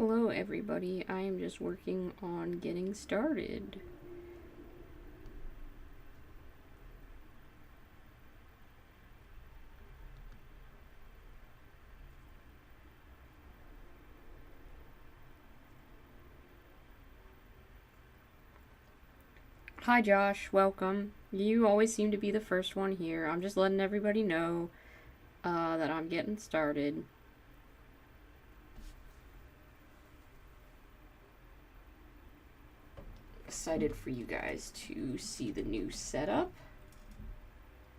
Hello everybody, I am just working on getting started. Hi Josh, welcome. You always seem to be the first one here. I'm just letting everybody know that I'm getting started. Excited for you guys to see the new setup.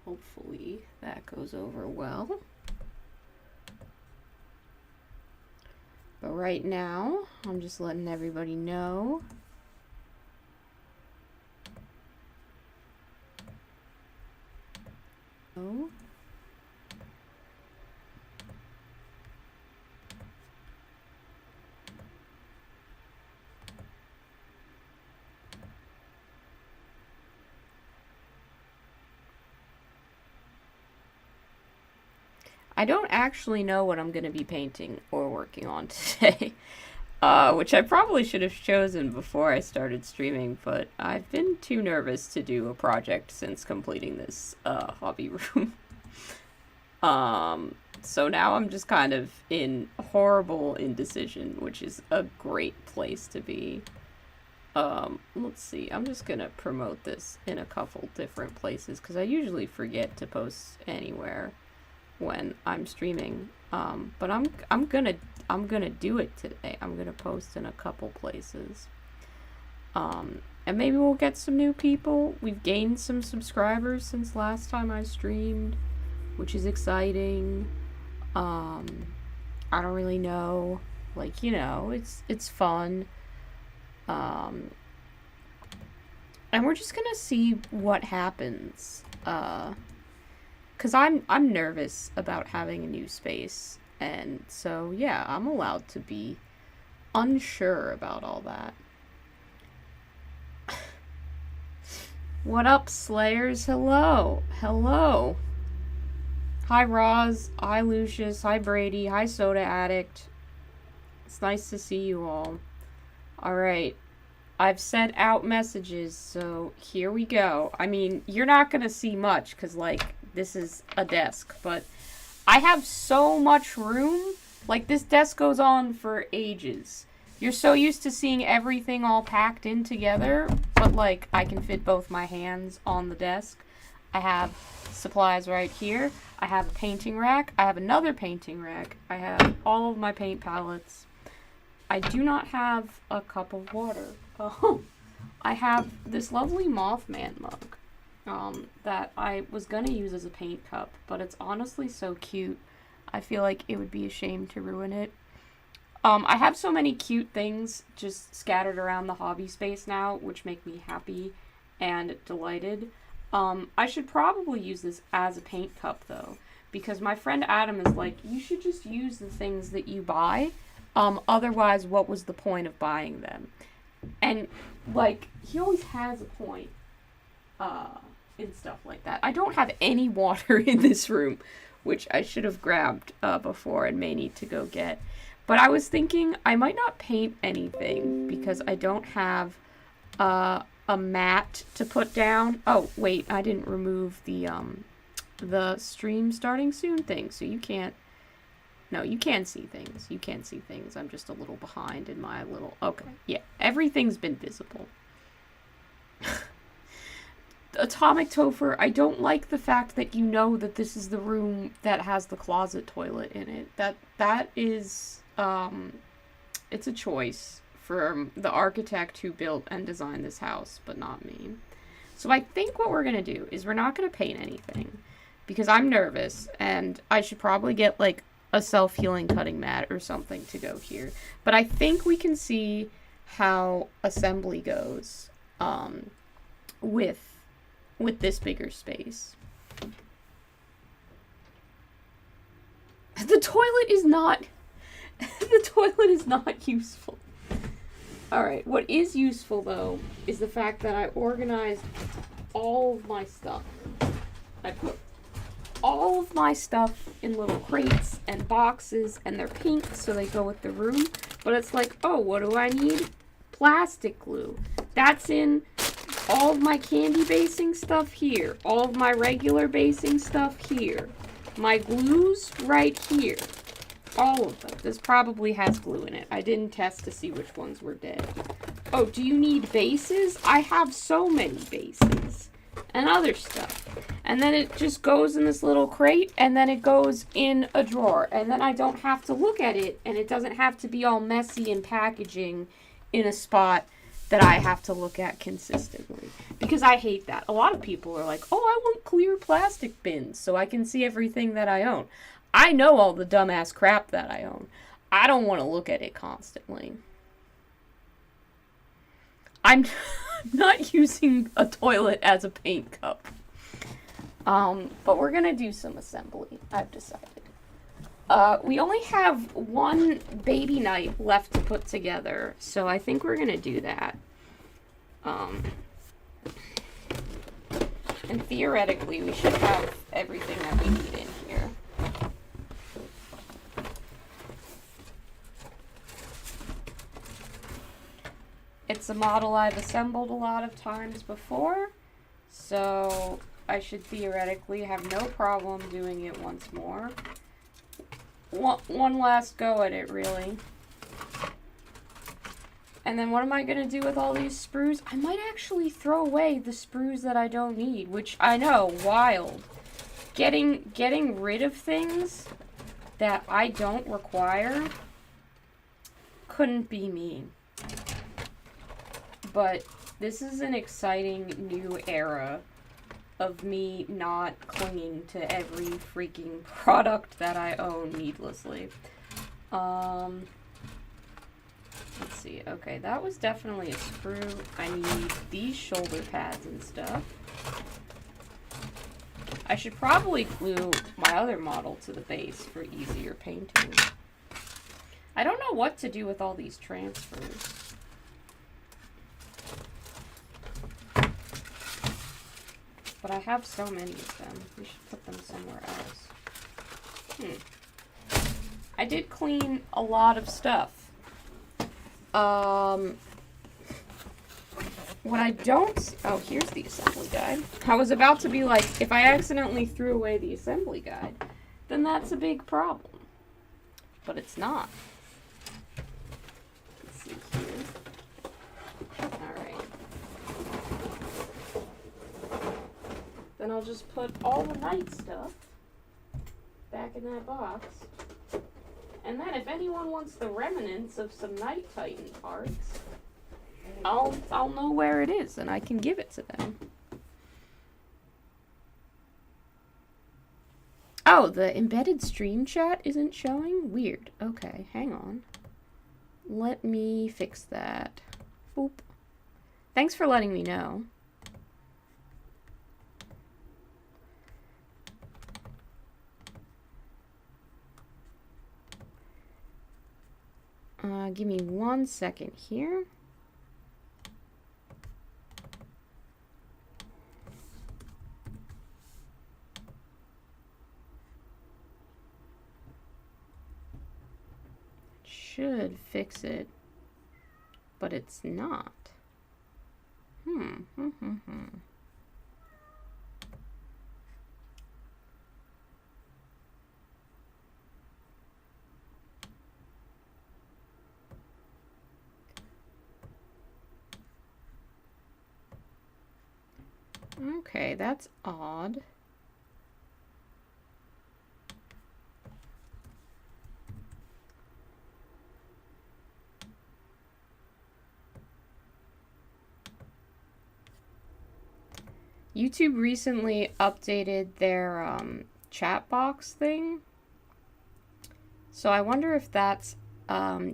Hopefully that goes over well. But right now, I'm just letting everybody know. Oh. I don't actually know what I'm going to be painting or working on today, which I probably should have chosen before I started streaming, but I've been too nervous to do a project since completing this hobby room. So now I'm just kind of in horrible indecision, which is a great place to be. Let's see, I'm just going to promote this in a couple different places because I usually forget to post anywhere when I'm streaming, but I'm gonna do it today. I'm gonna post in a couple places, and maybe we'll get some new people. We've gained some subscribers since last time I streamed, which is exciting. I don't really know, like, you know, it's fun, and we're just gonna see what happens. Because I'm nervous about having a new space, and so yeah, I'm allowed to be unsure about all that. What up, Slayers? Hello. Hello. Hi, Roz. Hi, Lucius. Hi, Brady. Hi, Soda Addict. It's nice to see you all. Alright. I've sent out messages, so here we go. I mean, you're not gonna see much, because, like, this is a desk, but I have so much room. Like, this desk goes on for ages. You're so used to seeing everything all packed in together, but, like, I can fit both my hands on the desk. I have supplies right here. I have a painting rack. I have another painting rack. I have all of my paint palettes. I do not have a cup of water. Oh, I have this lovely Mothman mug. That I was gonna use as a paint cup, but it's honestly so cute. I feel like it would be a shame to ruin it. I have so many cute things just scattered around the hobby space now, which make me happy and delighted. I should probably use this as a paint cup, though, because my friend Adam is like, you should just use the things that you buy. Otherwise, what was the point of buying them? And, like, he always has a point. And stuff like that. I don't have any water in this room, which I should have grabbed before and may need to go get. But I was thinking I might not paint anything because I don't have a mat to put down. Oh, wait, I didn't remove the stream starting soon thing, so you can't. No, you can see things. You can see things. I'm just a little behind in my little. Okay, yeah, everything's been visible. Atomic Topher, I don't like the fact that you know that this is the room that has the closet toilet in it. That is, it's a choice for the architect who built and designed this house, but not me. So I think what we're gonna do is we're not gonna paint anything, because I'm nervous, and I should probably get, like, a self-healing cutting mat or something to go here. But I think we can see how assembly goes, with this bigger space. The toilet is not useful. Alright, what is useful though is the fact that I organized all of my stuff. I put all of my stuff in little crates and boxes, and they're pink, so they go with the room. But it's like, oh, what do I need? Plastic glue. That's in all of my candy basing stuff here. All of my regular basing stuff here. My glues right here. All of them. This probably has glue in it. I didn't test to see which ones were dead. Oh, do you need bases? I have so many bases. And other stuff. And then it just goes in this little crate, and then it goes in a drawer. And then I don't have to look at it, and it doesn't have to be all messy and packaging in a spot that I have to look at consistently. Because I hate that. A lot of people are like, oh, I want clear plastic bins so I can see everything that I own. I know all the dumbass crap that I own. I don't want to look at it constantly. I'm not using a toilet as a paint cup. But we're going to do some assembly, I've decided. We only have one baby knife left to put together, so I think we're going to do that. And theoretically, we should have everything that we need in here. It's a model I've assembled a lot of times before, so I should theoretically have no problem doing it once more. One last go at it, really. And then what am I going to do with all these sprues? I might actually throw away the sprues that I don't need, which I know, wild. Getting rid of things that I don't require couldn't be me. But this is an exciting new era of me not clinging to every freaking product that I own needlessly. Let's see. Okay, that was definitely a sprue. I need these shoulder pads and stuff. I should probably glue my other model to the base for easier painting. I don't know what to do with all these transfers. But I have so many of them. We should put them somewhere else. I did clean a lot of stuff. What I don't... Oh, here's the assembly guide. I was about to be like, if I accidentally threw away the assembly guide, then that's a big problem. But it's not. Let's see here. Alright. Then I'll just put all the night stuff back in that box. And then if anyone wants the remnants of some Night Titan parts, I'll know where it is and I can give it to them. Oh, the embedded stream chat isn't showing? Weird. Okay, hang on. Let me fix that. Boop. Thanks for letting me know. Give me 1 second here. Should fix it, but it's not. Okay, that's odd. YouTube recently updated their chat box thing. So I wonder if that's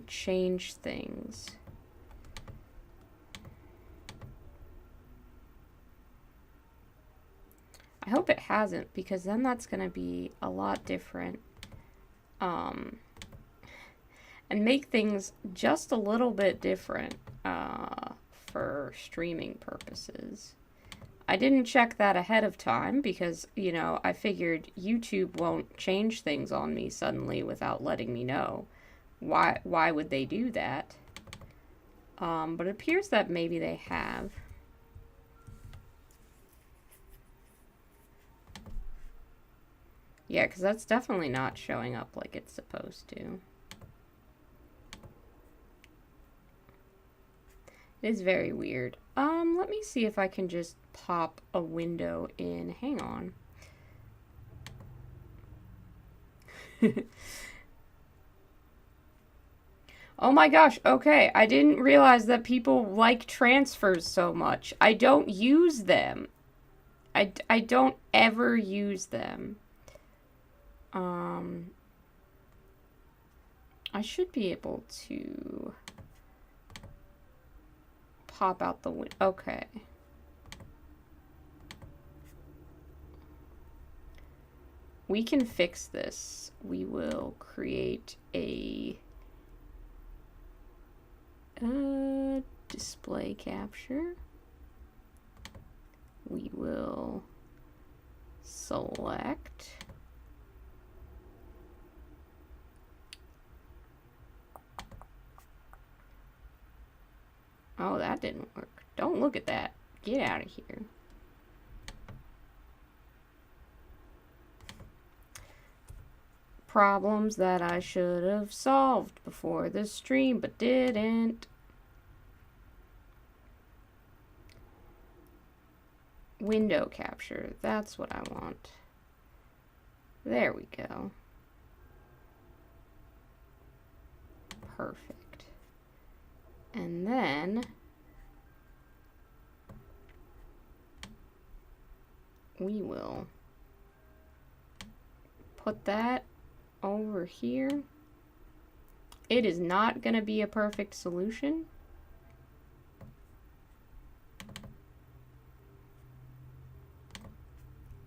changed things. I hope it hasn't, because then that's going to be a lot different. And make things just a little bit different for streaming purposes. I didn't check that ahead of time because, you know, I figured YouTube won't change things on me suddenly without letting me know. Why would they do that? But it appears that maybe they have. Yeah, because that's definitely not showing up like it's supposed to. It is very weird. Let me see if I can just pop a window in. Hang on. Oh my gosh, okay. I didn't realize that people like transfers so much. I don't use them. I don't ever use them. I should be able to pop out the window. Okay. We can fix this. We will create a display capture. We will select. Oh, that didn't work. Don't look at that. Get out of here. Problems that I should have solved before the stream, but didn't. Window capture. That's what I want. There we go. Perfect. And then we will put that over here. It is not going to be a perfect solution.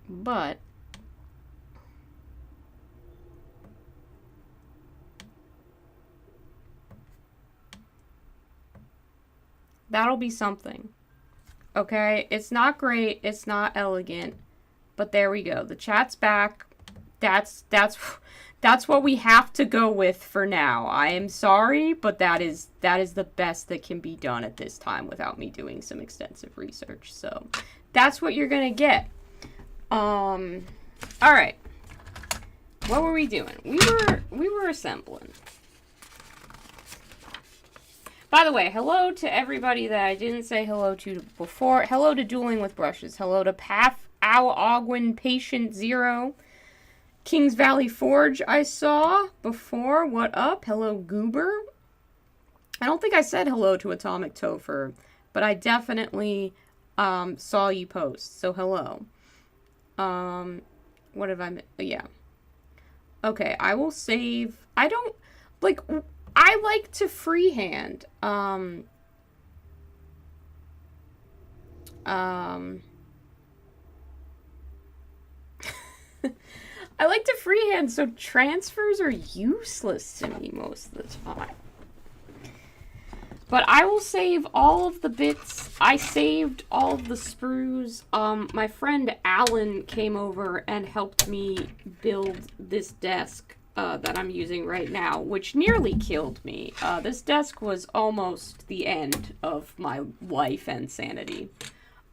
But that'll be something. Okay, it's not great, it's not elegant, but there we go. The chat's back. That's what we have to go with for now. I am sorry, but that is the best that can be done at this time without me doing some extensive research. So that's what you're gonna get. All right. What were we doing? We were assembling. By the way, hello to everybody that I didn't say hello to before. Hello to Dueling with Brushes. Hello to Path, Owl, Ogwin, Patient Zero. Kings Valley Forge I saw before. What up? Hello, Goober. I don't think I said hello to Atomic Topher, but I definitely saw you post. So hello. What have I... Yeah. Okay, I will save... I don't... Like... I like to freehand. I like to freehand, so transfers are useless to me most of the time. But I will save all of the bits. I saved all of the sprues. My friend Alan came over and helped me build this desk that I'm using right now, which nearly killed me. This desk was almost the end of my life and sanity.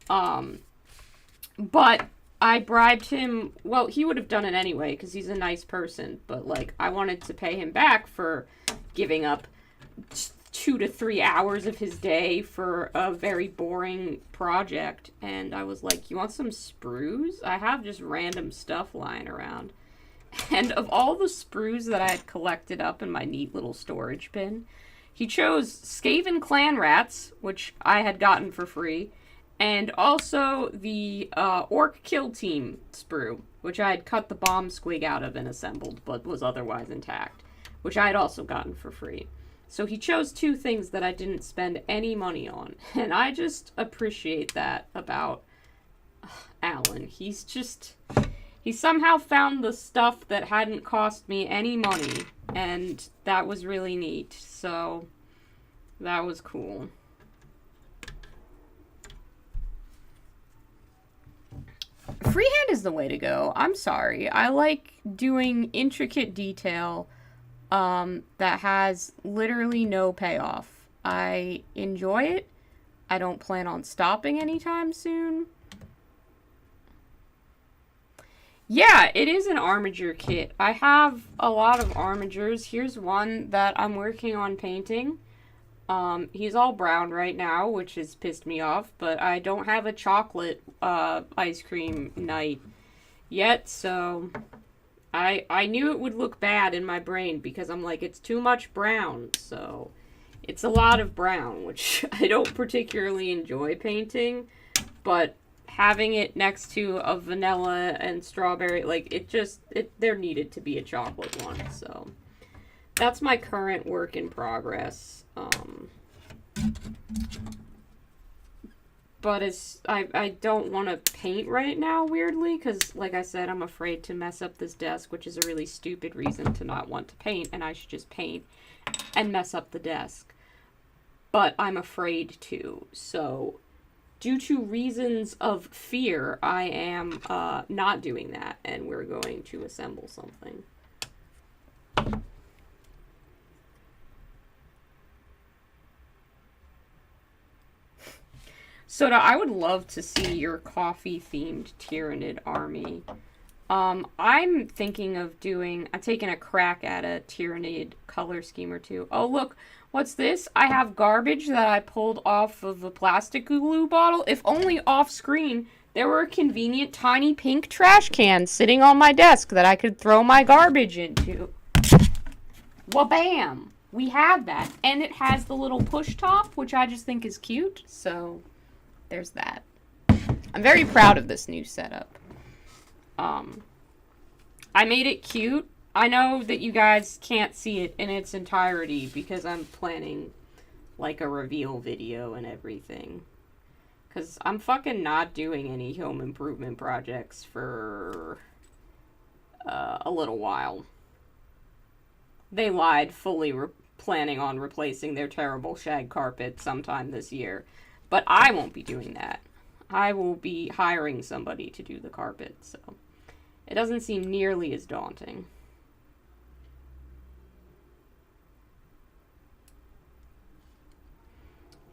But I bribed him. Well, he would have done it anyway because he's a nice person. But, like, I wanted to pay him back for giving up 2 to 3 hours of his day for a very boring project. And I was like, you want some sprues? I have just random stuff lying around. And of all the sprues that I had collected up in my neat little storage bin, he chose Skaven Clan Rats, which I had gotten for free, and also the Orc Kill Team sprue, which I had cut the bomb squig out of and assembled, but was otherwise intact, which I had also gotten for free. So he chose 2 things that I didn't spend any money on, and I just appreciate that about Alan. He's just... He somehow found the stuff that hadn't cost me any money, and that was really neat, so that was cool. Freehand is the way to go. I'm sorry. I like doing intricate detail that has literally no payoff. I enjoy it. I don't plan on stopping anytime soon. Yeah, it is an armature kit. I have a lot of armatures. Here's one that I'm working on painting. He's all brown right now, which has pissed me off, but I don't have a chocolate ice cream knight yet, so I knew it would look bad in my brain because I'm like, it's too much brown, so it's a lot of brown, which I don't particularly enjoy painting, but having it next to a vanilla and strawberry, like, there needed to be a chocolate one, so that's my current work in progress. But I don't want to paint right now, weirdly, because, like I said, I'm afraid to mess up this desk, which is a really stupid reason to not want to paint, and I should just paint and mess up the desk. But I'm afraid to, so due to reasons of fear, I am not doing that, and we're going to assemble something. Soda, I would love to see your coffee-themed Tyranid army. I'm thinking of taking a crack at a Tyranid color scheme or two. Oh, look, what's this? I have garbage that I pulled off of a plastic glue bottle. If only off-screen there were a convenient tiny pink trash can sitting on my desk that I could throw my garbage into. Wha-bam! We have that. And it has the little push top, which I just think is cute, so there's that. I'm very proud of this new setup. I made it cute. I know that you guys can't see it in its entirety because I'm planning like a reveal video and everything. Because I'm fucking not doing any home improvement projects for a little while. They lied, fully planning on replacing their terrible shag carpet sometime this year. But I won't be doing that. I will be hiring somebody to do the carpet, so it doesn't seem nearly as daunting.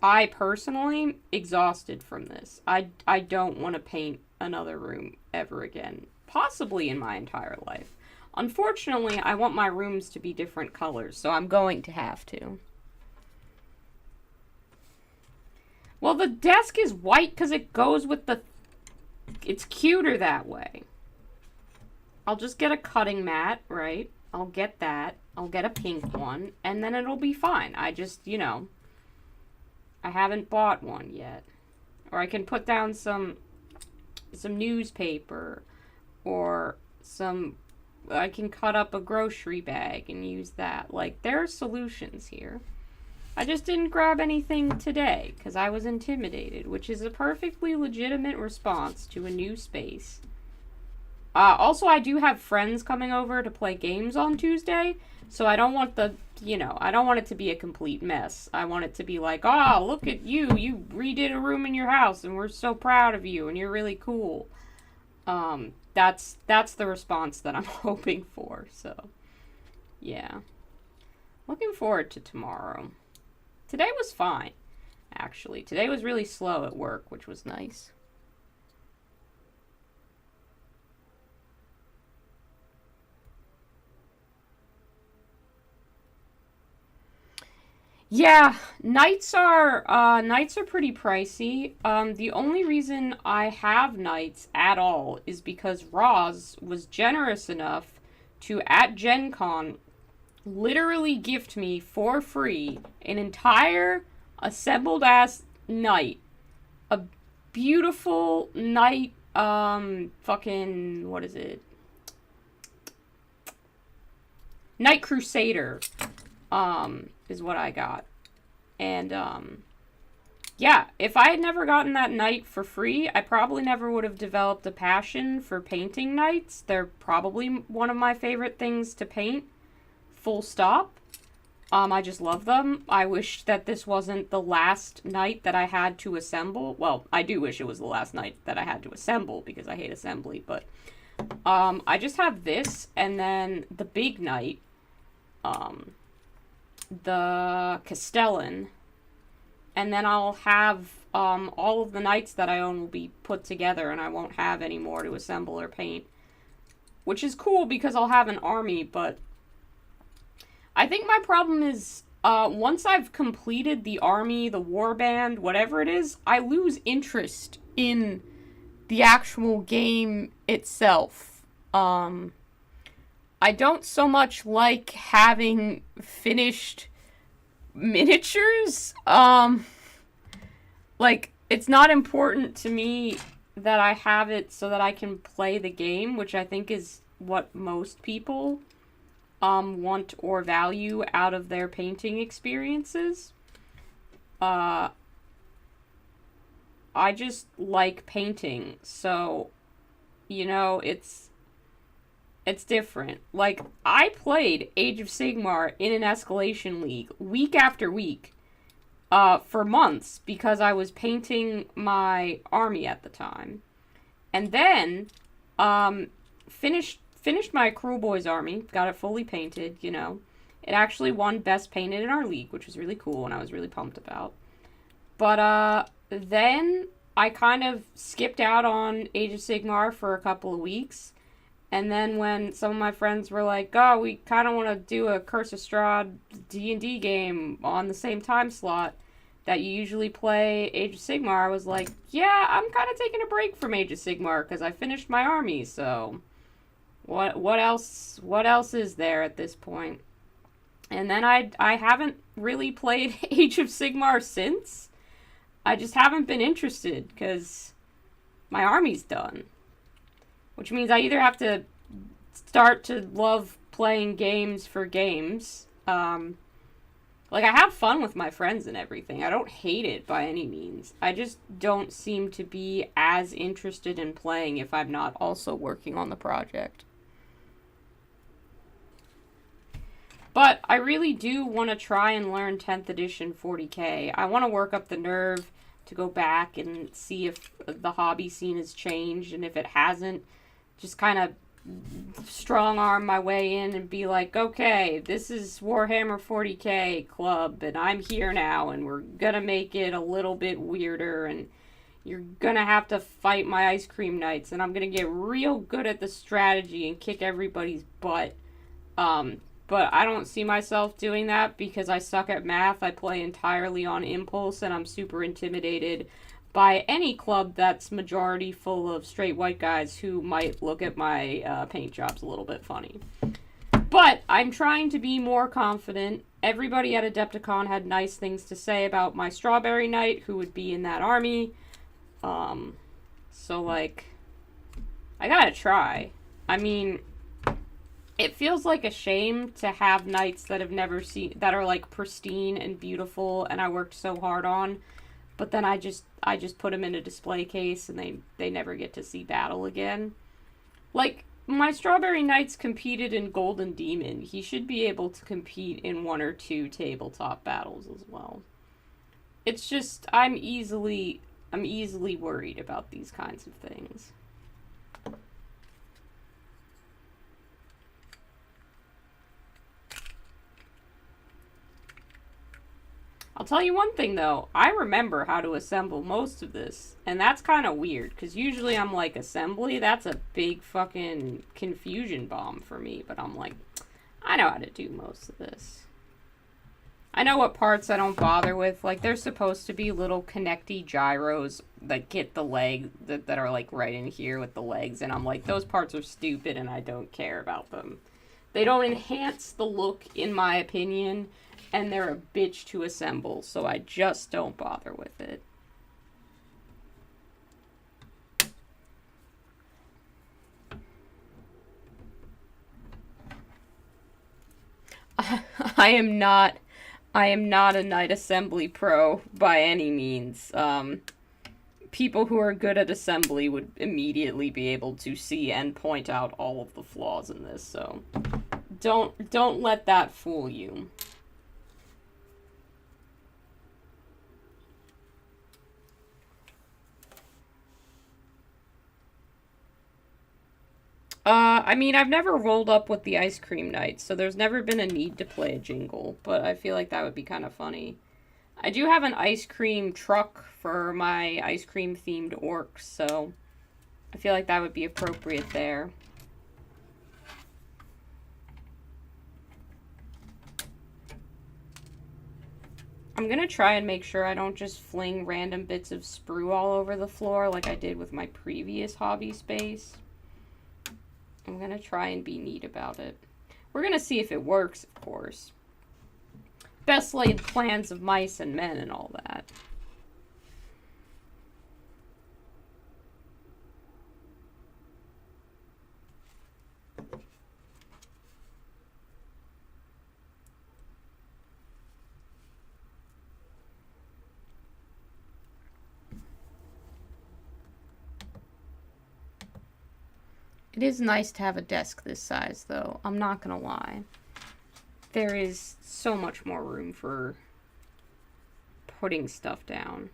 I personally exhausted from this. I don't want to paint another room ever again, possibly in my entire life. Unfortunately, I want my rooms to be different colors, so I'm going to have to. Well, the desk is white because it goes with the... It's cuter that way. I'll just get a cutting mat, right? I'll get that. I'll get a pink one, and then it'll be fine. I just, you know, I haven't bought one yet. Or I can put down some newspaper, or I can cut up a grocery bag and use that. Like, there are solutions here. I just didn't grab anything today because I was intimidated, which is a perfectly legitimate response to a new space. Also, I do have friends coming over to play games on Tuesday, so I don't want I don't want it to be a complete mess. I want it to be like, oh, look at you. You redid a room in your house, and we're so proud of you, and you're really cool. That's the response that I'm hoping for, so, yeah. Looking forward to tomorrow. Today was fine, actually. Today was really slow at work, which was nice. Yeah, knights are pretty pricey. The only reason I have knights at all is because Roz was generous enough to, at Gen Con, literally gift me for free an entire assembled ass knight. A beautiful knight, fucking, what is it? Knight Crusader, is what I got. And, yeah, if I had never gotten that knight for free, I probably never would have developed a passion for painting knights. They're probably one of my favorite things to paint. Full stop. I just love them. I wish that this wasn't the last night that I had to assemble. Well, I do wish it was the last night that I had to assemble because I hate assembly, but I just have this and then the big night, the Castellan, and then I'll have all of the knights that I own will be put together and I won't have any more to assemble or paint. Which is cool because I'll have an army, but I think my problem is once I've completed the army, the warband, whatever it is, I lose interest in the actual game itself. I don't so much like having finished miniatures. Like, it's not important to me that I have it so that I can play the game, which I think is what most people want or value out of their painting experiences. I just like painting, so, you know, it's different. Like, I played Age of Sigmar in an escalation league week after week for months because I was painting my army at the time. And then finished my Cruel Boys army, got it fully painted, you know. It actually won Best Painted in our league, which was really cool and I was really pumped about. But then I kind of skipped out on Age of Sigmar for a couple of weeks. And then when some of my friends were like, oh, we kind of want to do a Curse of Strahd D&D game on the same time slot that you usually play Age of Sigmar, I was like, yeah, I'm kind of taking a break from Age of Sigmar because I finished my army, so what else is there at this point? And then I haven't really played Age of Sigmar since. I just haven't been interested because my army's done. Which means I either have to start to love playing games for games. Like, I have fun with my friends and everything. I don't hate it by any means. I just don't seem to be as interested in playing if I'm not also working on the project. But I really do want to try and learn 10th edition 40k. I want to work up the nerve to go back and see if the hobby scene has changed, and if it hasn't, just kind of strong arm my way in and be like, okay, this is Warhammer 40k club, and I'm here now, and we're gonna make it a little bit weirder, and you're gonna have to fight my ice cream knights, and I'm gonna get real good at the strategy and kick everybody's butt. But I don't see myself doing that because I suck at math. I play entirely on impulse, and I'm super intimidated by any club that's majority full of straight white guys who might look at my paint jobs a little bit funny. But I'm trying to be more confident. Everybody at Adepticon had nice things to say about my Strawberry Knight, who would be in that army. So, like, I gotta try. I mean, it feels like a shame to have knights that have never seen, that are, like, pristine and beautiful, and I worked so hard on, but then I just put them in a display case, and they never get to see battle again. Like, my Strawberry Knights competed in Golden Demon. He should be able to compete in 1 or 2 tabletop battles as well. It's just, I'm easily worried about these kinds of things. I'll tell you one thing, though. I remember how to assemble most of this, and that's kind of weird, because usually I'm like, assembly? That's a big fucking confusion bomb for me, but I'm like, I know how to do most of this. I know what parts I don't bother with. Like, there's supposed to be little connecty gyros that get the leg, that are, like, right in here with the legs, and I'm like, those parts are stupid, and I don't care about them. They don't enhance the look, in my opinion, and they're a bitch to assemble, so I just don't bother with it. I am not a knight assembly pro by any means. People who are good at assembly would immediately be able to see and point out all of the flaws in this, so don't let that fool you. I mean, I've never rolled up with the ice cream night, so there's never been a need to play a jingle, but I feel like that would be kind of funny. I do have an ice cream truck for my ice cream themed orcs, so I feel like that would be appropriate there. I'm gonna try and make sure I don't just fling random bits of sprue all over the floor like I did with my previous hobby space. I'm gonna try and be neat about it. We're gonna see if it works, of course. Best laid plans of mice and men and all that. It is nice to have a desk this size, though. I'm not gonna lie. There is so much more room for putting stuff down.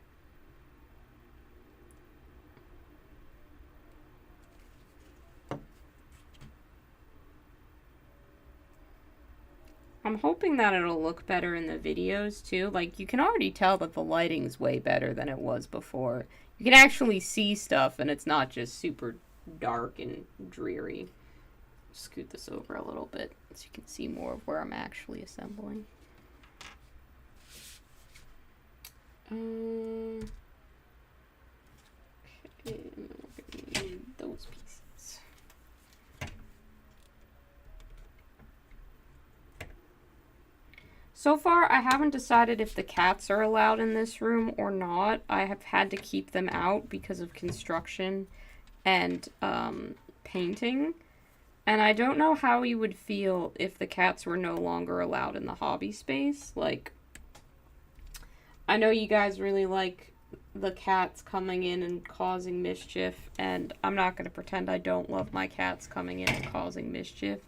I'm hoping that it'll look better in the videos, too. Like, you can already tell that the lighting's way better than it was before. You can actually see stuff, and it's not just super dark and dreary. Scoot this over a little bit so you can see more of where I'm actually assembling. Okay, and then we're gonna need those pieces. So far, I haven't decided if the cats are allowed in this room or not. I have had to keep them out because of construction and painting. And I don't know how you would feel if the cats were no longer allowed in the hobby space. Like, I know you guys really like the cats coming in and causing mischief, and I'm not going to pretend I don't love my cats coming in and causing mischief.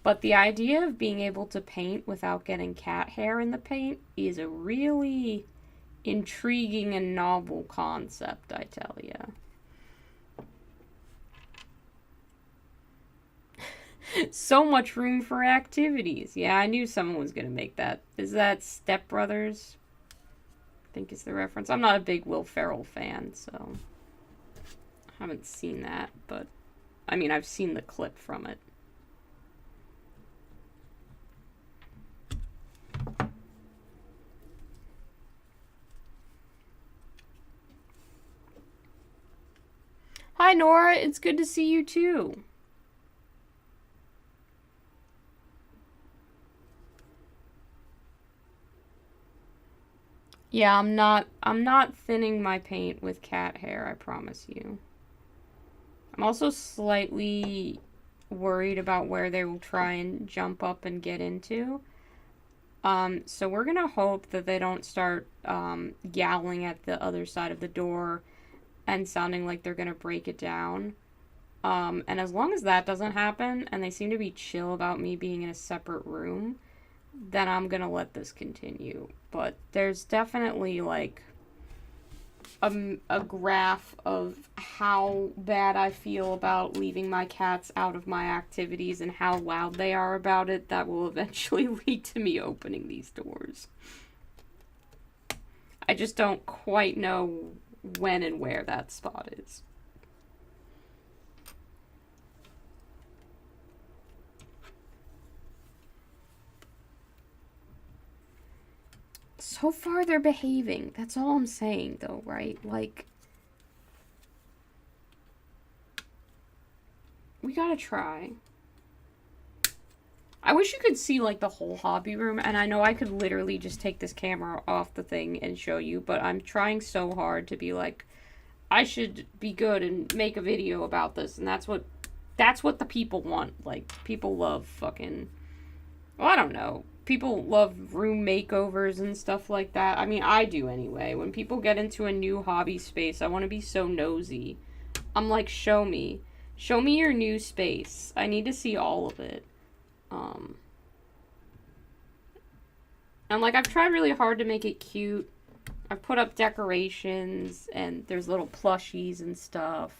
But the idea of being able to paint without getting cat hair in the paint is a really intriguing and novel concept, I tell ya. So much room for activities. Yeah, I knew someone was going to make that. Is that Step Brothers? I think is the reference. I'm not a big Will Ferrell fan, so I haven't seen that, but I mean, I've seen the clip from it. Hi, Nora. It's good to see you, too. Yeah, I'm not thinning my paint with cat hair, I promise you. I'm also slightly worried about where they will try and jump up and get into. So we're gonna hope that they don't start yowling at the other side of the door and sounding like they're gonna break it down. And as long as that doesn't happen, and they seem to be chill about me being in a separate room, then I'm gonna let this continue. But there's definitely like a graph of how bad I feel about leaving my cats out of my activities and how loud they are about it that will eventually lead to me opening these doors. I just don't quite know when and where that spot is. So far, they're behaving. That's all I'm saying, though, right? Like, we gotta try. I wish you could see, like, the whole hobby room, and I know I could literally just take this camera off the thing and show you, but I'm trying so hard to be like, I should be good and make a video about this, and that's what the people want. Like, people love fucking, well, I don't know. People love room makeovers and stuff like that. I mean, I do anyway. When people get into a new hobby space, I want to be so nosy. I'm like, show me. Show me your new space. I need to see all of it. And like, I've tried really hard to make it cute. I've put up decorations, and there's little plushies and stuff.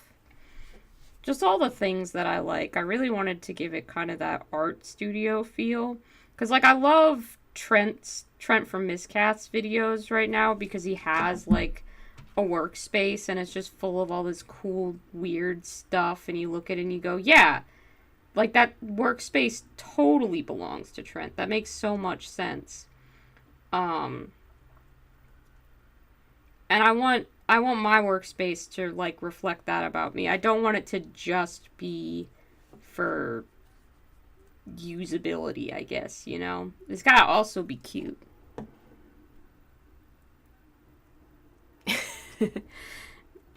just all the things that I like. I really wanted to give it kind of that art studio feel. Because, like, I love Trent from Miscats videos right now because he has, like, a workspace and it's just full of all this cool, weird stuff. And you look at it and you go, yeah, like, that workspace totally belongs to Trent. That makes so much sense. And I want my workspace to, like, reflect that about me. I don't want it to just be for usability, I guess, you know? It's gotta also be cute.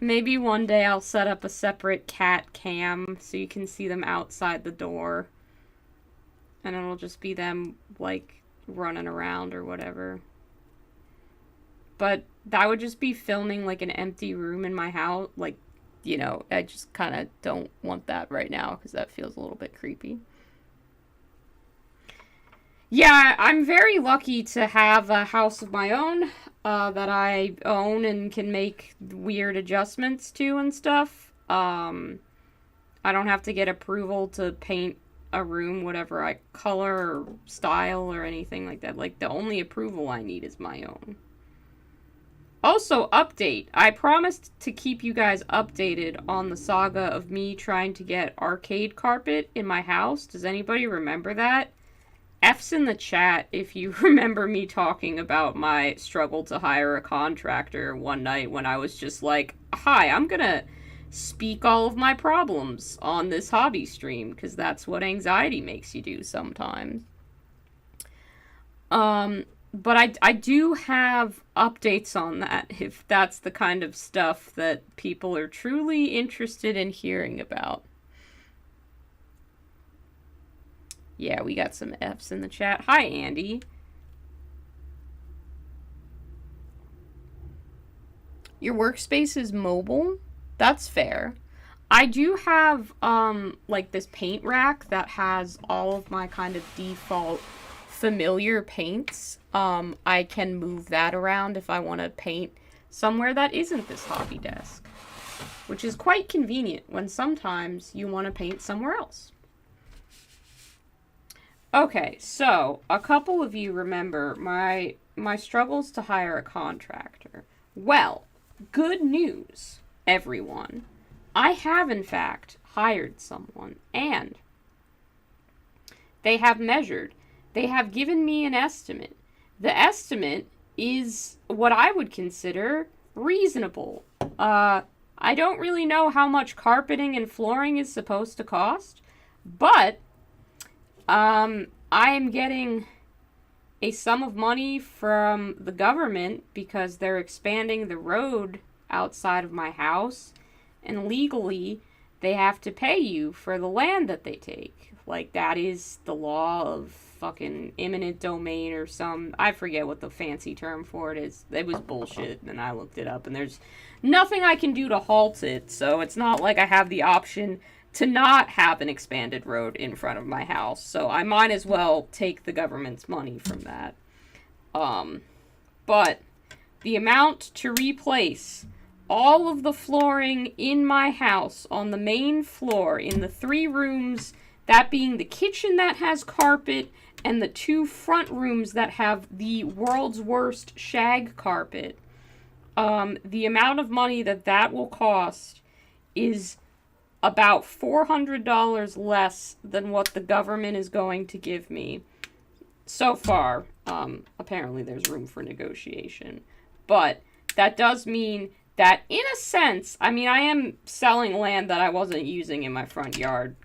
Maybe one day I'll set up a separate cat cam so you can see them outside the door. And it'll just be them, like, running around or whatever. But that would just be filming, like, an empty room in my house. Like, you know, I just kind of don't want that right now because that feels a little bit creepy. Yeah, I'm very lucky to have a house of my own that I own and can make weird adjustments to and stuff. I don't have to get approval to paint a room whatever I color or style or anything like that. Like, the only approval I need is my own. Also, update. I promised to keep you guys updated on the saga of me trying to get arcade carpet in my house. Does anybody remember that? F's in the chat if you remember me talking about my struggle to hire a contractor one night when I was just like, hi, I'm gonna speak all of my problems on this hobby stream, because that's what anxiety makes you do sometimes. But I do have updates on that, if that's the kind of stuff that people are truly interested in hearing about. Yeah, we got some F's in the chat. Hi, Andy. Your workspace is mobile? That's fair. I do have, like, this paint rack that has all of my kind of default familiar paints. I can move that around if I want to paint somewhere that isn't this hobby desk, which is quite convenient when sometimes you want to paint somewhere else. Okay, so a couple of you remember my struggles to hire a contractor. Well, good news, everyone. I have, in fact, hired someone, and they have measured. They have given me an estimate. The estimate is what I would consider reasonable. I don't really know how much carpeting and flooring is supposed to cost, but I am getting a sum of money from the government because they're expanding the road outside of my house, and legally they have to pay you for the land that they take. Like, that is the law of fucking eminent domain or some, I forget what the fancy term for it is. It was bullshit, and I looked it up, and there's nothing I can do to halt it, so it's not like I have the option to not have an expanded road in front of my house, so I might as well take the government's money from that. But the amount to replace all of the flooring in my house on the main floor in the 3 rooms, that being the kitchen that has carpet and the 2 front rooms that have the world's worst shag carpet, the amount of money that will cost is about $400 less than what the government is going to give me so far. Apparently there's room for negotiation, but that does mean that, in a sense, I mean, I am selling land that I wasn't using in my front yard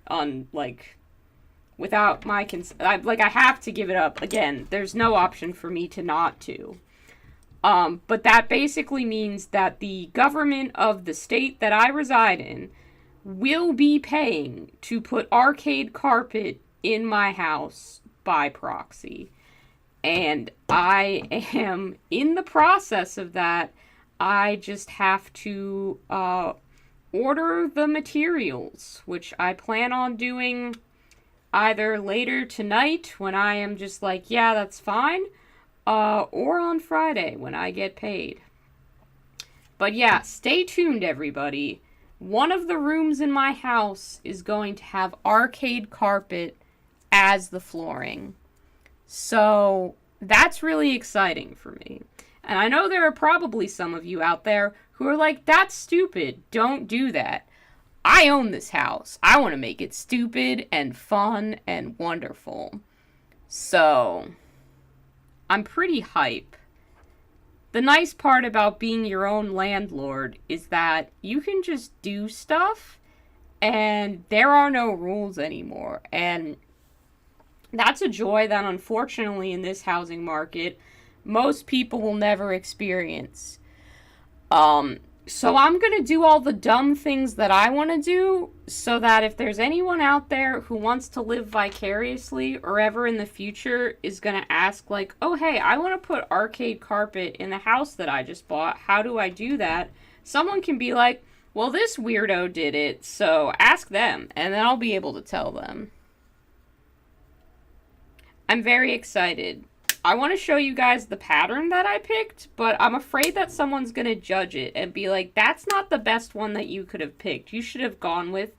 without my consent. I have to give it up. Again, there's no option for me to not to. But that basically means that the government of the state that I reside in will be paying to put arcade carpet in my house by proxy. And I am in the process of that. I just have to order the materials, which I plan on doing either later tonight when I am just like, yeah, that's fine, or on Friday when I get paid. But yeah, stay tuned, everybody. one of the rooms in my house is going to have arcade carpet as the flooring. So that's really exciting for me. And I know there are probably some of you out there who are like, that's stupid. Don't do that. I own this house. I want to make it stupid and fun and wonderful. So I'm pretty hype. The nice part about being your own landlord is that you can just do stuff and there are no rules anymore. And that's a joy that unfortunately in this housing market, most people will never experience. So I'm going to do all the dumb things that I want to do so that if there's anyone out there who wants to live vicariously or ever in the future is going to ask like, oh, hey, I want to put arcade carpet in the house that I just bought. How do I do that? Someone can be like, well, this weirdo did it, so ask them, and then I'll be able to tell them. I'm very excited. I want to show you guys the pattern that I picked, but I'm afraid that someone's going to judge it and be like, that's not the best one that you could have picked. You should have gone with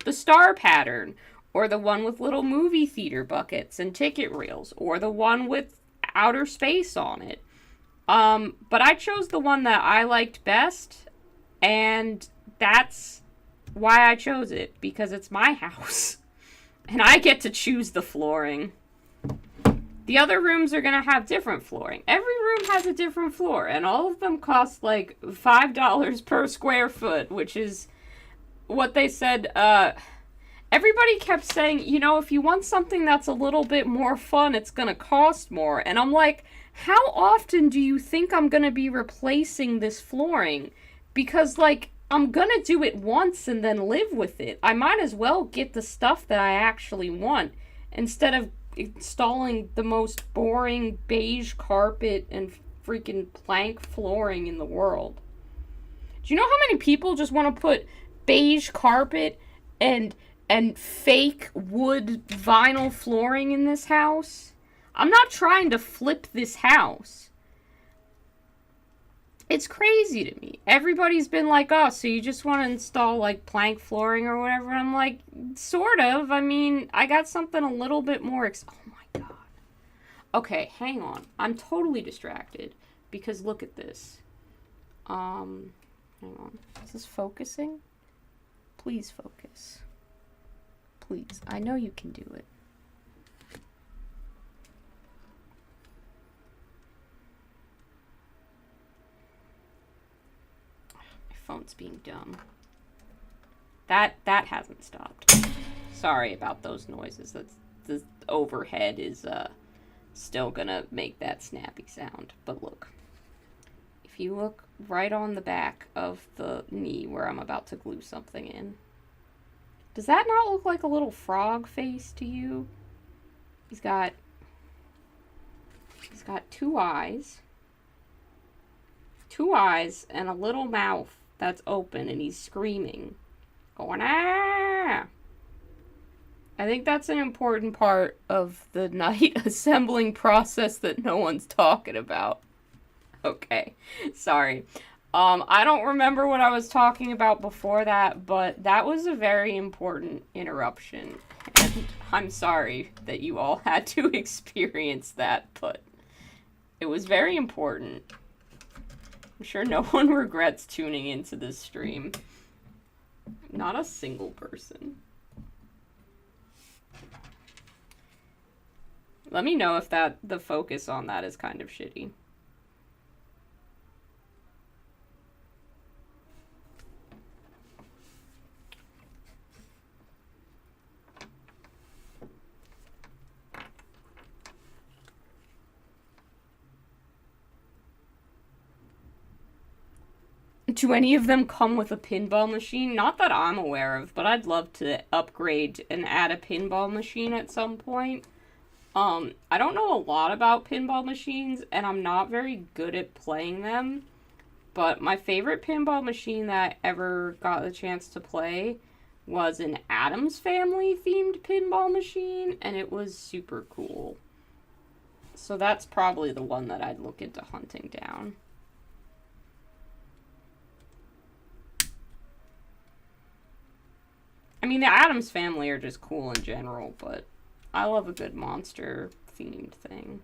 the star pattern, or the one with little movie theater buckets and ticket reels, or the one with outer space on it. But I chose the one that I liked best, and that's why I chose it, because it's my house, and I get to choose the flooring. The other rooms are going to have different flooring. Every room has a different floor, and all of them cost like $5 per square foot, which is what they said. Everybody kept saying, you know, if you want something that's a little bit more fun, it's going to cost more. And I'm like, how often do you think I'm going to be replacing this flooring? Because, like, I'm going to do it once and then live with it. I might as well get the stuff that I actually want instead of installing the most boring beige carpet and freaking plank flooring in the world. Do you know how many people just want to put beige carpet and fake wood vinyl flooring in this house? I'm not trying to flip this house. It's crazy to me. Everybody's been like, oh, so you just want to install, like, plank flooring or whatever? And I'm like, sort of. I mean, I got something a little bit more oh, my God. Okay, hang on. I'm totally distracted because look at this. Hang on. Is this focusing? Please focus. Please. I know you can do it. Phone's being dumb. That hasn't stopped. Sorry about those noises. That's the overhead is still gonna make that snappy sound. But look, if you look right on the back of the knee where I'm about to glue something in, does that not look like a little frog face to you? He's got two eyes and a little mouth that's open, and he's screaming, going, ah! I think that's an important part of the night assembling process that no one's talking about. Okay, sorry. I don't remember what I was talking about before that, but that was a very important interruption, and I'm sorry that you all had to experience that, but it was very important. I'm sure no one regrets tuning into this stream. Not a single person. Let me know if the focus on that is kind of shitty. Do any of them come with a pinball machine? Not that I'm aware of, but I'd love to upgrade and add a pinball machine at some point. I don't know a lot about pinball machines, and I'm not very good at playing them, but my favorite pinball machine that I ever got the chance to play was an Addams Family themed pinball machine, and it was super cool. So that's probably the one that I'd look into hunting down. I mean, the Addams Family are just cool in general, but I love a good monster-themed thing.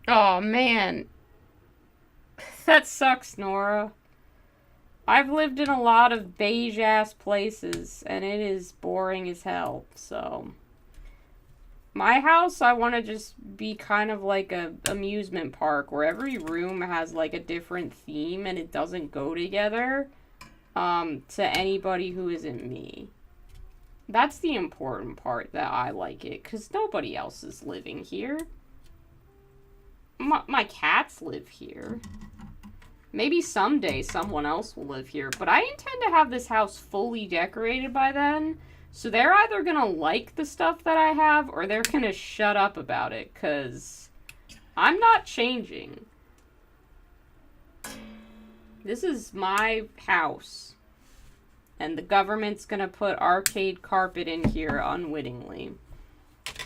Oh, man. That sucks, Nora. I've lived in a lot of beige-ass places, and it is boring as hell, so... My house, I want to just be kind of like a amusement park where every room has like a different theme and it doesn't go together to anybody who isn't me. That's the important part that I like it, because nobody else is living here. My cats live here. Maybe someday someone else will live here, but I intend to have this house fully decorated by then. So they're either gonna like the stuff that I have, or they're gonna shut up about it, because I'm not changing. This is my house. And the government's gonna put arcade carpet in here unwittingly.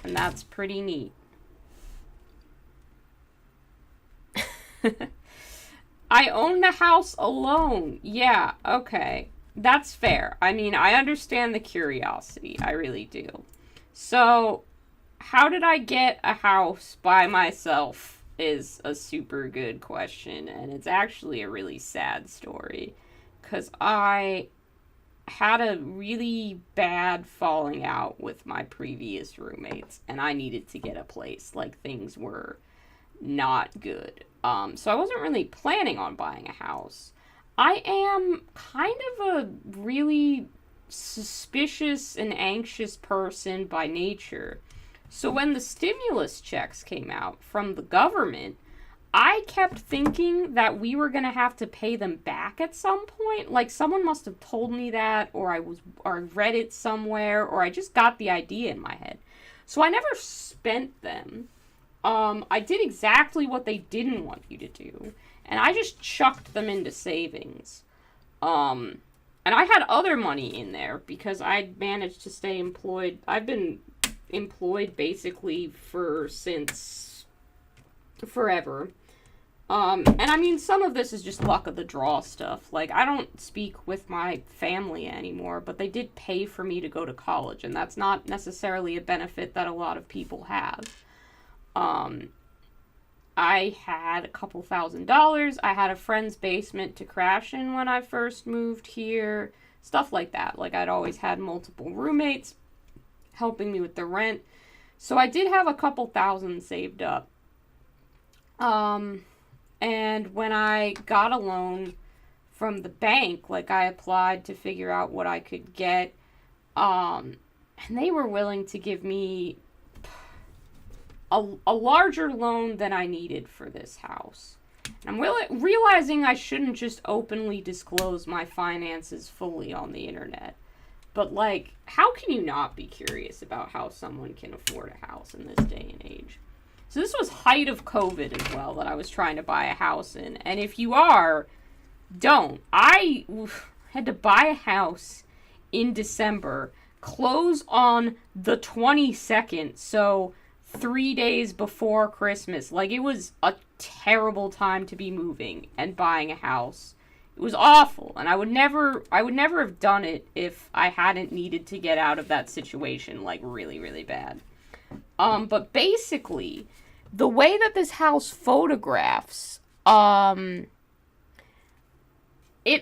And that's pretty neat. I own the house alone. Yeah, okay. That's fair. I mean, I understand the curiosity. I really do. So, how did I get a house by myself is a super good question. And it's actually a really sad story. Because I had a really bad falling out with my previous roommates. And I needed to get a place. Like, things were not good. So I wasn't really planning on buying a house. I am kind of a really suspicious and anxious person by nature. So when the stimulus checks came out from the government, I kept thinking that we were going to have to pay them back at some point. Like, someone must have told me that, or I read it somewhere, or I just got the idea in my head. So I never spent them. I did exactly what they didn't want you to do. And I just chucked them into savings. And I had other money in there because I'd managed to stay employed. I've been employed basically since forever. And I mean, some of this is just luck of the draw stuff. Like, I don't speak with my family anymore, but they did pay for me to go to college. And that's not necessarily a benefit that a lot of people have. I had a couple $1,000s. I had a friend's basement to crash in when I first moved here. Stuff like that. Like, I'd always had multiple roommates helping me with the rent. So I did have a couple thousand saved up. And when I got a loan from the bank, like, I applied to figure out what I could get. And they were willing to give me a larger loan than I needed for this house. And I'm realizing I shouldn't just openly disclose my finances fully on the internet. But, like, how can you not be curious about how someone can afford a house in this day and age? So this was height of COVID as well that I was trying to buy a house in. And if you are, don't. I had to buy a house in December, close on the 22nd, so 3 days before Christmas. Like, it was a terrible time to be moving and buying a house. It was awful, and I would never have done it if I hadn't needed to get out of that situation, like, really, really bad. But basically, the way that this house photographs, it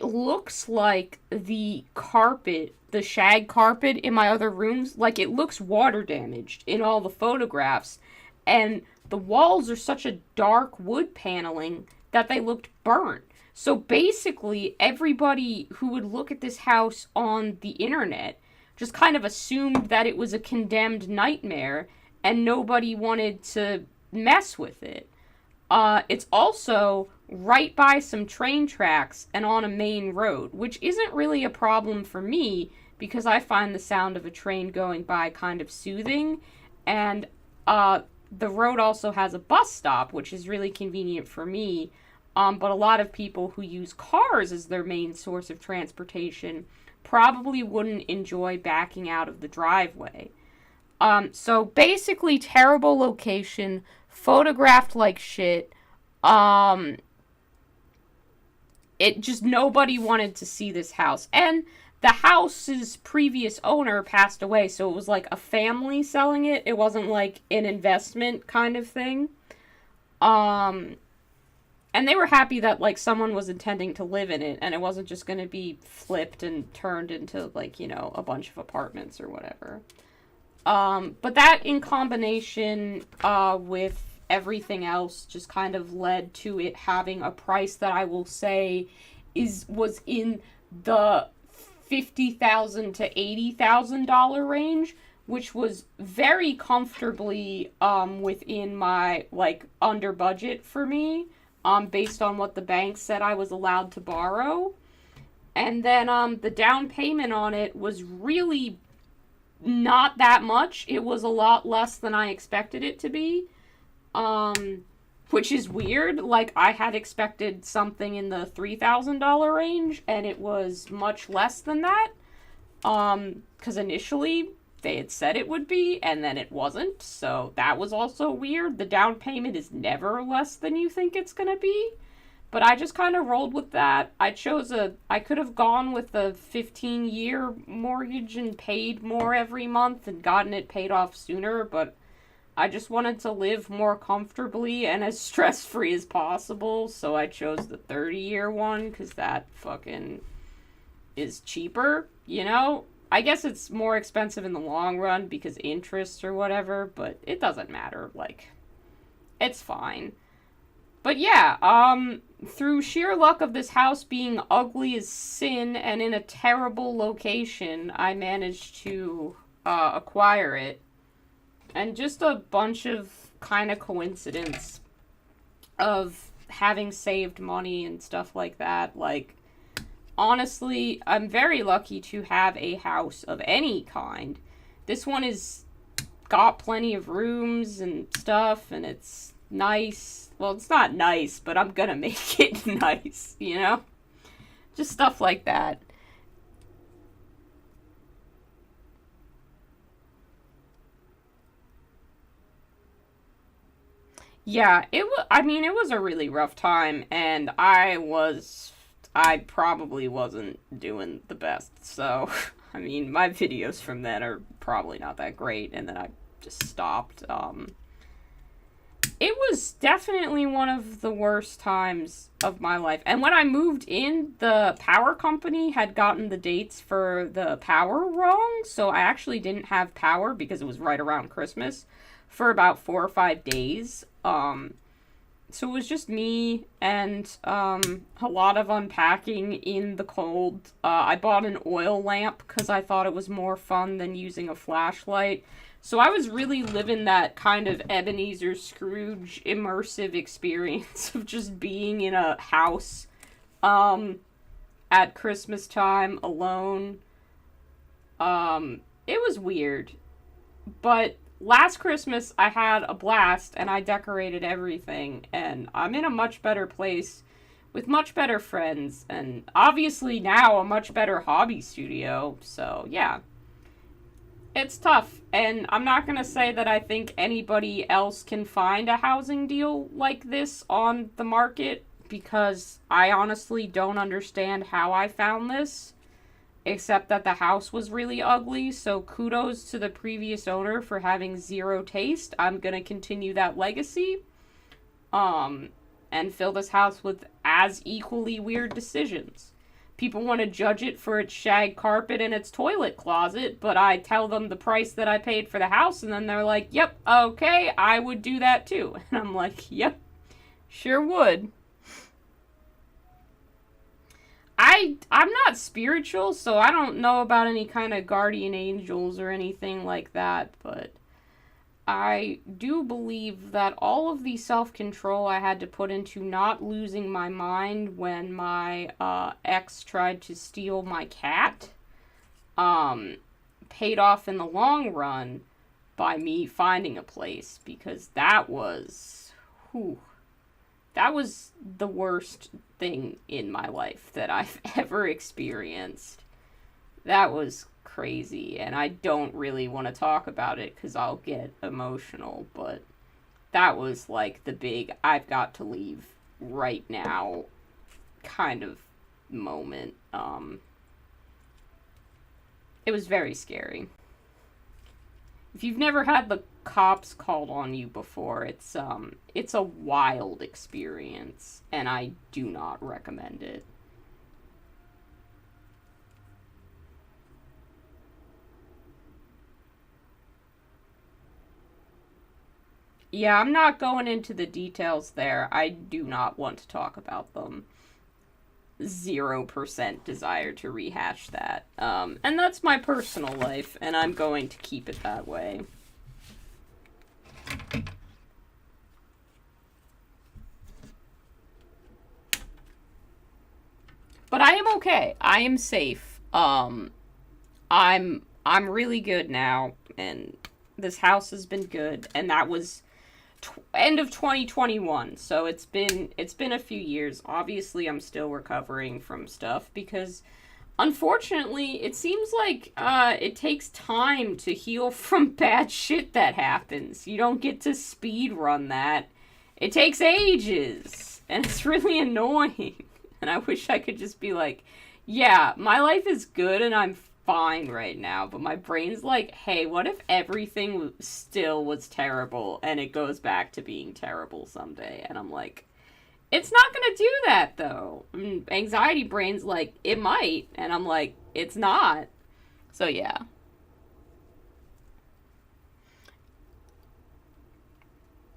looks like the carpet, the shag carpet in my other rooms, like, it looks water damaged in all the photographs. And the walls are such a dark wood paneling that they looked burnt. So basically, everybody who would look at this house on the internet just kind of assumed that it was a condemned nightmare and nobody wanted to mess with it. It's also right by some train tracks and on a main road, which isn't really a problem for me because I find the sound of a train going by kind of soothing. And the road also has a bus stop, which is really convenient for me. But a lot of people who use cars as their main source of transportation probably wouldn't enjoy backing out of the driveway. So basically terrible location, photographed like shit. Um, it just nobody wanted to see this house. And the house's previous owner passed away, so it was like a family selling it. It wasn't like an investment kind of thing. Um, and they were happy that like someone was intending to live in it and it wasn't just going to be flipped and turned into like, you know, a bunch of apartments or whatever. But that in combination with everything else just kind of led to it having a price that I will say was in the $50,000 to $80,000 range, which was very comfortably within my like under budget for me, based on what the bank said I was allowed to borrow. And then the down payment on it was really not that much. It was a lot less than I expected it to be. Which is weird. Like, I had expected something in the $3,000 range, and it was much less than that. Because initially they had said it would be, and then it wasn't. So that was also weird. The down payment is never less than you think it's gonna be. But I just kind of rolled with that. I could have gone with a 15-year mortgage and paid more every month and gotten it paid off sooner, but I just wanted to live more comfortably and as stress-free as possible, so I chose the 30-year one, because that fucking is cheaper, you know? I guess it's more expensive in the long run because interest or whatever, but it doesn't matter, like, it's fine. But yeah, through sheer luck of this house being ugly as sin and in a terrible location, I managed to acquire it. And just a bunch of kind of coincidence of having saved money and stuff like that. Like, honestly, I'm very lucky to have a house of any kind. This one is got plenty of rooms and stuff, and it's nice. Well, it's not nice, but I'm gonna make it nice, you know? Just stuff like that. Yeah, I mean, it was a really rough time, and I probably wasn't doing the best. So, I mean, my videos from then are probably not that great, and then I just stopped. It was definitely one of the worst times of my life. And when I moved in, the power company had gotten the dates for the power wrong, so I actually didn't have power because it was right around Christmas for about 4 or 5 days. So it was just me and a lot of unpacking in the cold. I bought an oil lamp because I thought it was more fun than using a flashlight. So I was really living that kind of Ebenezer Scrooge immersive experience of just being in a house at Christmas time alone. It was weird. But last Christmas I had a blast and I decorated everything, and I'm in a much better place with much better friends, and obviously now a much better hobby studio. So yeah, it's tough, and I'm not gonna say that I think anybody else can find a housing deal like this on the market, because I honestly don't understand how I found this, except that the house was really ugly. So kudos to the previous owner for having zero taste. I'm gonna continue that legacy, and fill this house with as equally weird decisions. People want to judge it for its shag carpet and its toilet closet, but I tell them the price that I paid for the house, and then they're like, yep, okay, I would do that too. And I'm like, yep, sure would. I'm not spiritual, so I don't know about any kind of guardian angels or anything like that, but I do believe that all of the self-control I had to put into not losing my mind when my ex tried to steal my cat um, paid off in the long run by me finding a place, because whew, that was the worst thing in my life that I've ever experienced. That was crazy, and I don't really want to talk about it because I'll get emotional, but that was like the big I've got to leave right now kind of moment. It was very scary. If you've never had the cops called on you before, it's a wild experience, and I do not recommend it. Yeah, I'm not going into the details there. I do not want to talk about them. 0% desire to rehash that. And that's my personal life, and I'm going to keep it that way. But I am okay. I am safe. I'm really good now, and this house has been good, and that was end of 2021, so it's been a few years. Obviously I'm still recovering from stuff because unfortunately it seems like it takes time to heal from bad shit that happens. You don't get to speed run that. It takes ages, and it's really annoying. And I wish I could just be like, yeah, my life is good and I'm fine right now, but my brain's like, hey, what if everything still was terrible and it goes back to being terrible someday? And I'm like, it's not gonna do that though. Anxiety brain's like, it might, and I'm like, it's not. So yeah.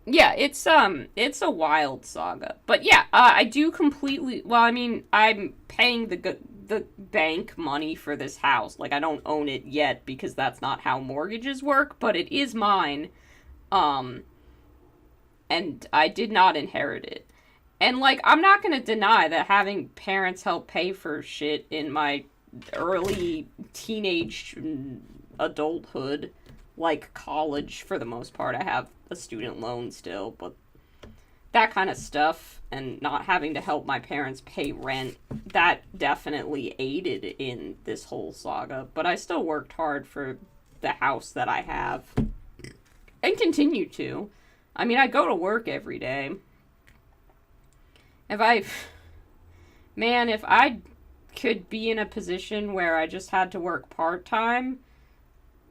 Yeah, it's a wild saga. But yeah, I do completely, well, I mean, I'm paying the bank money for this house. Like, I don't own it yet because that's not how mortgages work, but it is mine. Um and I did not inherit it. And like, I'm not going to deny that having parents help pay for shit in my early teenage adulthood, like college for the most part, I have a student loan still, but that kind of stuff and not having to help my parents pay rent, that definitely aided in this whole saga. But I still worked hard for the house that I have and continue to. I mean, I go to work every day. If I, man, if I could be in a position where I just had to work part time,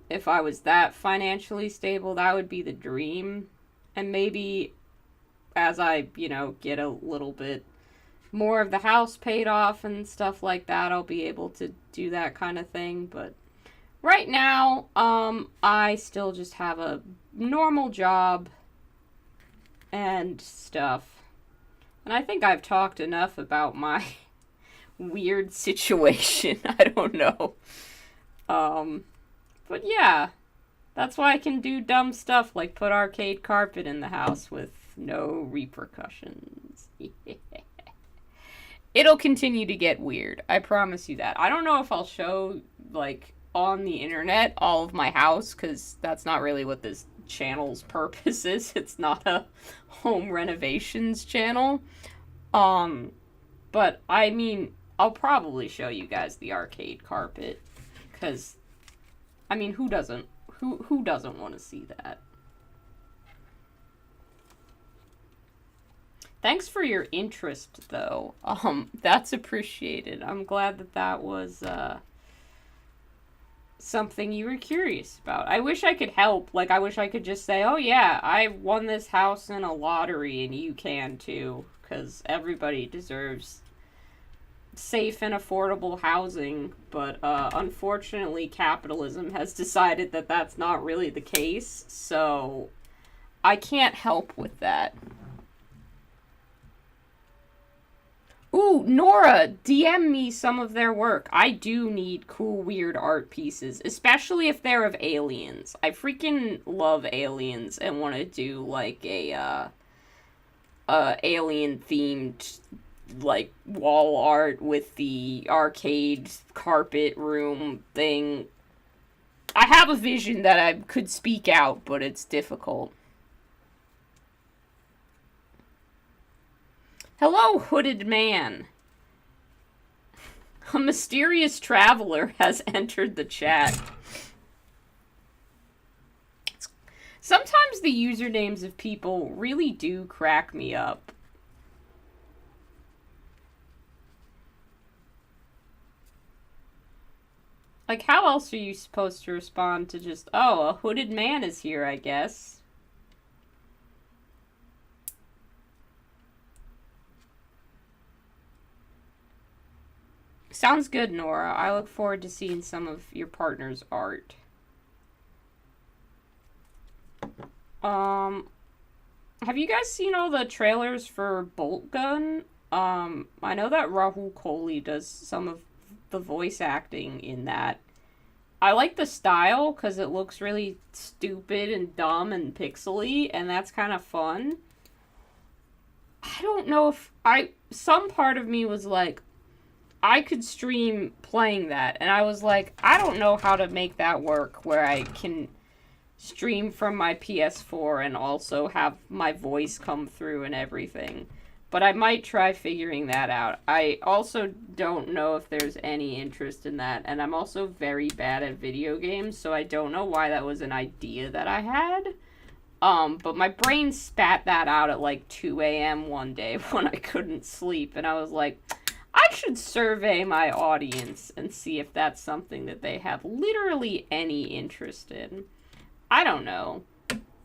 if I was that financially stable, that would be the dream. And maybe as I, get a little bit more of the house paid off and stuff like that, I'll be able to do that kind of thing. But right now, I still just have a normal job and stuff. And I think I've talked enough about my weird situation. I don't know. But yeah, that's why I can do dumb stuff like put arcade carpet in the house with no repercussions. It'll continue to get weird. I promise you that. I don't know if I'll show, like, on the internet all of my house, because that's not really what this channel's purpose is. It's not a home renovations channel. But I mean, I'll probably show you guys the arcade carpet, because, I mean, who doesn't want to see that? Thanks for your interest, though. That's appreciated. I'm glad that was, something you were curious about. I wish I could help. Like, I wish I could just say, oh yeah, I won this house in a lottery and you can too. Because everybody deserves safe and affordable housing. But unfortunately, capitalism has decided that that's not really the case. So I can't help with that. Ooh, Nora, DM me some of their work. I do need cool, weird art pieces, especially if they're of aliens. I freaking love aliens and want to do, like, a alien-themed, like, wall art with the arcade carpet room thing. I have a vision that I could speak out, but it's difficult. Hello, hooded man. A mysterious traveler has entered the chat. Sometimes the usernames of people really do crack me up. Like, how else are you supposed to respond to just, oh, a hooded man is here, I guess? Sounds good, Nora. I look forward to seeing some of your partner's art. Have you guys seen all the trailers for Bolt Gun? I know that Rahul Kohli does some of the voice acting in that. I like the style because it looks really stupid and dumb and pixely, and that's kind of fun. I don't know if some part of me was like, I could stream playing that, and I was like, I don't know how to make that work where I can stream from my PS4 and also have my voice come through and everything. But I might try figuring that out. I also don't know if there's any interest in that, and I'm also very bad at video games, so I don't know why that was an idea that I had. But my brain spat that out at like 2 a.m. one day when I couldn't sleep, and I was like, I should survey my audience and see if that's something that they have literally any interest in. I don't know.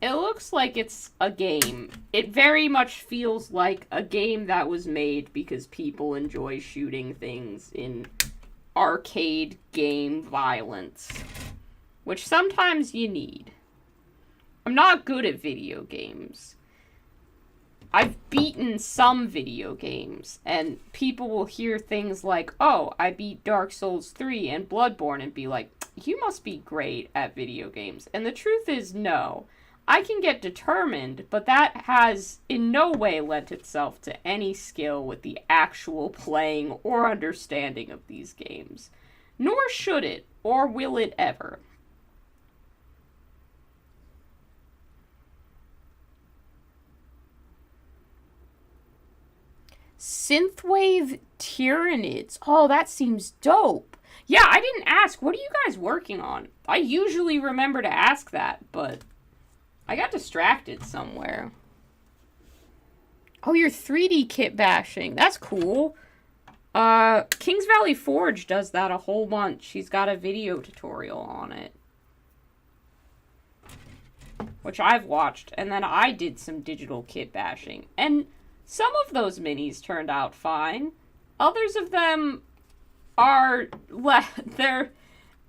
It looks like it's a game. It very much feels like a game that was made because people enjoy shooting things in arcade game violence, which sometimes you need. I'm not good at video games. I've beaten some video games, and people will hear things like, oh, I beat Dark Souls 3 and Bloodborne, and be like, you must be great at video games. And the truth is, no. I can get determined, but that has in no way lent itself to any skill with the actual playing or understanding of these games. Nor should it, or will it ever. Synthwave Tyranids. Oh, that seems dope. Yeah, I didn't ask. What are you guys working on? I usually remember to ask that, but I got distracted somewhere. Oh, you're 3D kit bashing. That's cool. Kings Valley Forge does that a whole bunch. She's got a video tutorial on it, which I've watched, and then I did some digital kit bashing. And some of those minis turned out fine. Others of them are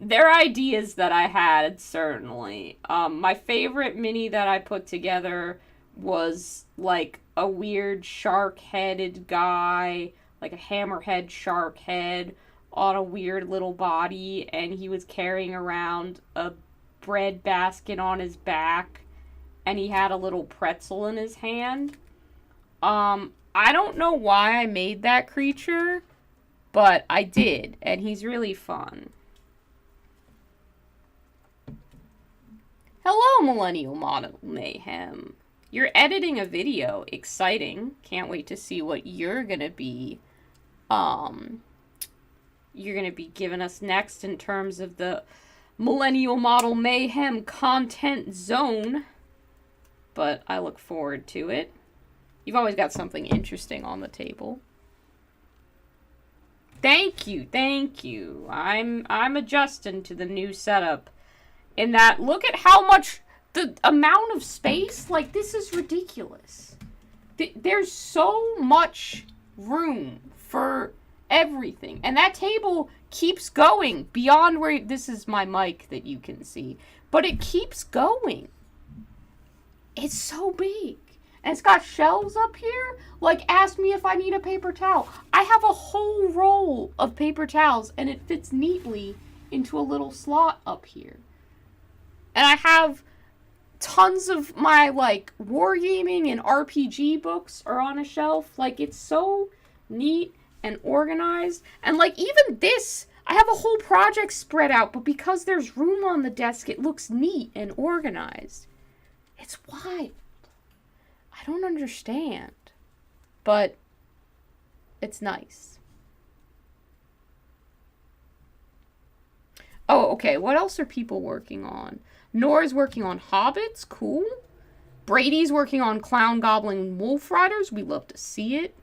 they're ideas that I had, certainly. My favorite mini that I put together was like a weird shark-headed guy, like a hammerhead shark head on a weird little body, and he was carrying around a bread basket on his back, and he had a little pretzel in his hand. I don't know why I made that creature, but I did, and he's really fun. Hello, Millennial Model Mayhem. You're editing a video. Exciting. Can't wait to see what you're gonna be giving us next in terms of the Millennial Model Mayhem content zone. But I look forward to it. You've always got something interesting on the table. Thank you, thank you. I'm adjusting to the new setup. In that, look at how much, the amount of space, like, this is ridiculous. There's so much room for everything. And that table keeps going beyond where, this is my mic that you can see, but it keeps going. It's so big. And it's got shelves up here. Like, ask me if I need a paper towel. I have a whole roll of paper towels, and it fits neatly into a little slot up here. And I have tons of my, like, wargaming and RPG books are on a shelf. Like, it's so neat and organized. And, like, even this, I have a whole project spread out, but because there's room on the desk, it looks neat and organized. It's wild. I don't understand, but it's nice. Oh, okay. What else are people working on? Nora's working on Hobbits. Cool. Brady's working on Clown Goblin Wolf Riders. We love to see it.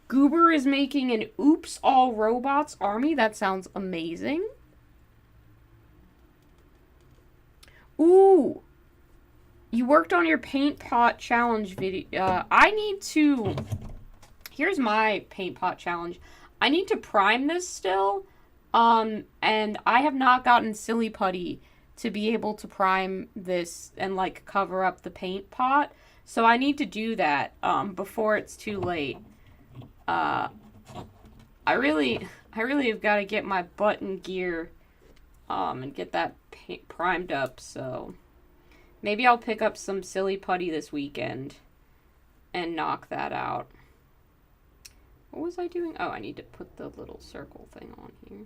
Goober is making an Oops All Robots army. That sounds amazing. Ooh. You worked on your paint pot challenge video. I need to... Here's my paint pot challenge. I need to prime this still. And I have not gotten Silly Putty to be able to prime this and, like, cover up the paint pot. So I need to do that, before it's too late. I really have got to get my butt in gear, and get that paint primed up, so... Maybe I'll pick up some Silly Putty this weekend and knock that out. What was I doing? Oh, I need to put the little circle thing on here.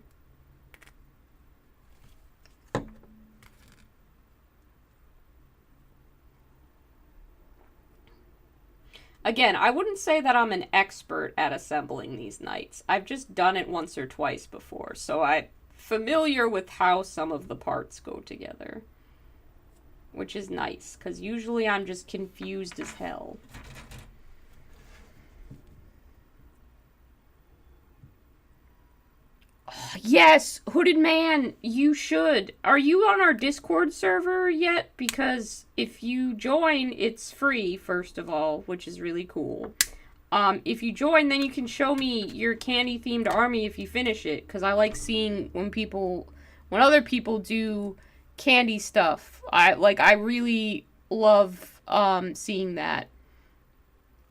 Again, I wouldn't say that I'm an expert at assembling these knights. I've just done it once or twice before, so I'm familiar with how some of the parts go together. Which is nice, because usually I'm just confused as hell. Oh, yes, Hooded Man, you should. Are you on our Discord server yet? Because if you join, it's free, first of all, which is really cool. If you join, then you can show me your candy-themed army if you finish it, because I like seeing when other people do candy stuff. I really love seeing that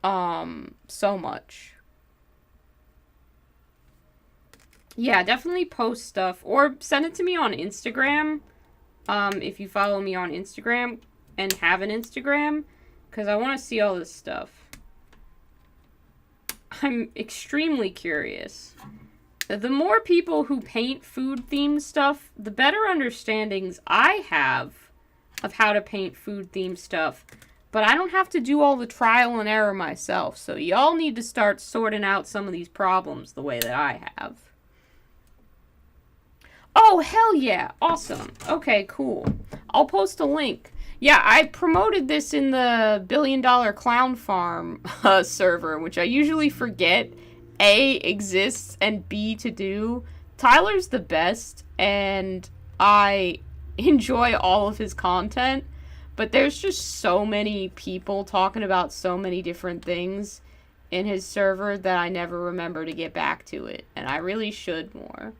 so much. Yeah, definitely post stuff or send it to me on Instagram, if you follow me on Instagram and have an Instagram, because I want to see all this stuff. I'm extremely curious. The more people who paint food-themed stuff, the better understandings I have of how to paint food-themed stuff. But I don't have to do all the trial and error myself, so y'all need to start sorting out some of these problems the way that I have. Oh, hell yeah! Awesome. Okay, cool. I'll post a link. Yeah, I promoted this in the Billion Dollar Clown Farm server, which I usually forget A, exists, and B, to do. Tyler's the best, and I enjoy all of his content, but there's just so many people talking about so many different things in his server that I never remember to get back to it, and I really should more.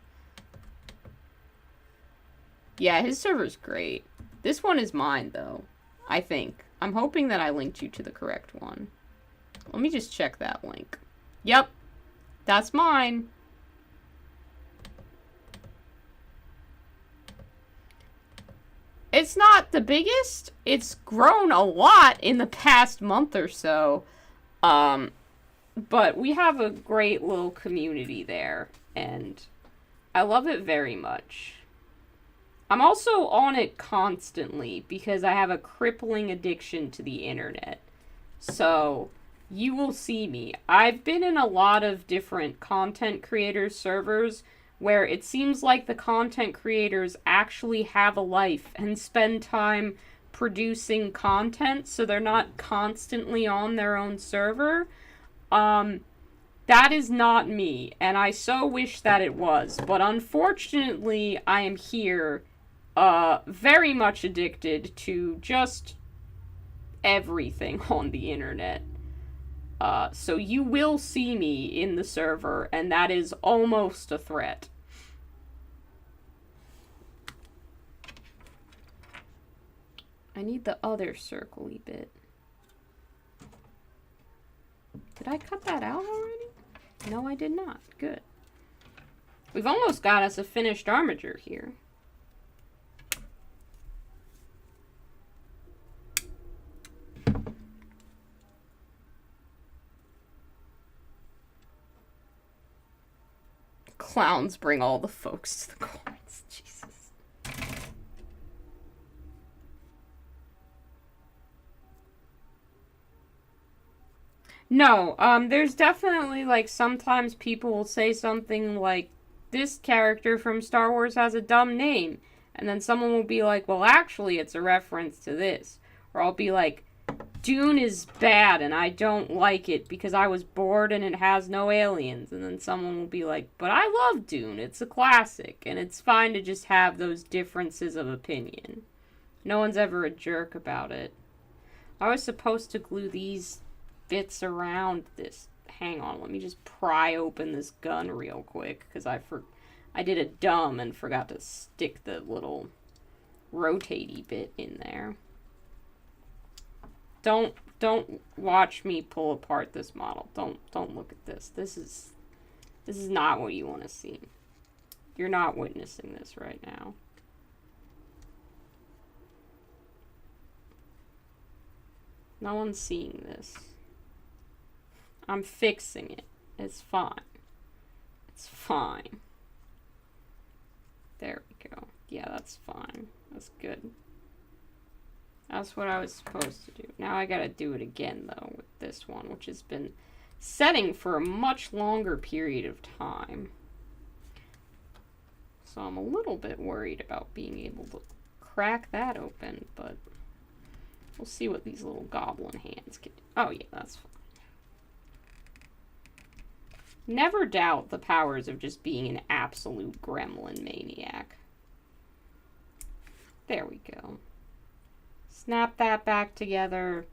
Yeah, his server's great. This one is mine, though, I think. I'm hoping that I linked you to the correct one. Let me just check that link. Yep. That's mine. It's not the biggest. It's grown a lot in the past month or so. But we have a great little community there, and I love it very much. I'm also on it constantly because I have a crippling addiction to the internet. So you will see me. I've been in a lot of different content creators servers where it seems like the content creators actually have a life and spend time producing content, so they're not constantly on their own server. That is not me, and I so wish that it was. But unfortunately, I am here, very much addicted to just everything on the internet. So you will see me in the server, and that is almost a threat. I need the other circle-y bit. Did I cut that out already? No, I did not. Good. We've almost got us a finished armature here. Clowns bring all the folks to the courts. Jesus. No, there's definitely, like, sometimes people will say something like, this character from Star Wars has a dumb name. And then someone will be like, well, actually, it's a reference to this. Or I'll be like, Dune is bad and I don't like it because I was bored and it has no aliens. And then someone will be like, but I love Dune. It's a classic. And it's fine to just have those differences of opinion. No one's ever a jerk about it. I was supposed to glue these bits around this. Hang on, let me just pry open this gun real quick because I did a dumb and forgot to stick the little rotatey bit in there. Don't watch me pull apart this model. Don't look at this. This is not what you want to see. You're not witnessing this right now. No one's seeing this. I'm fixing it. It's fine. It's fine. There we go. Yeah, that's fine. That's good. That's what I was supposed to do. Now I gotta do it again, though, with this one, which has been setting for a much longer period of time. So I'm a little bit worried about being able to crack that open, but we'll see what these little goblin hands can do. Oh, yeah, that's fine. Never doubt the powers of just being an absolute gremlin maniac. There we go. Snap that back together.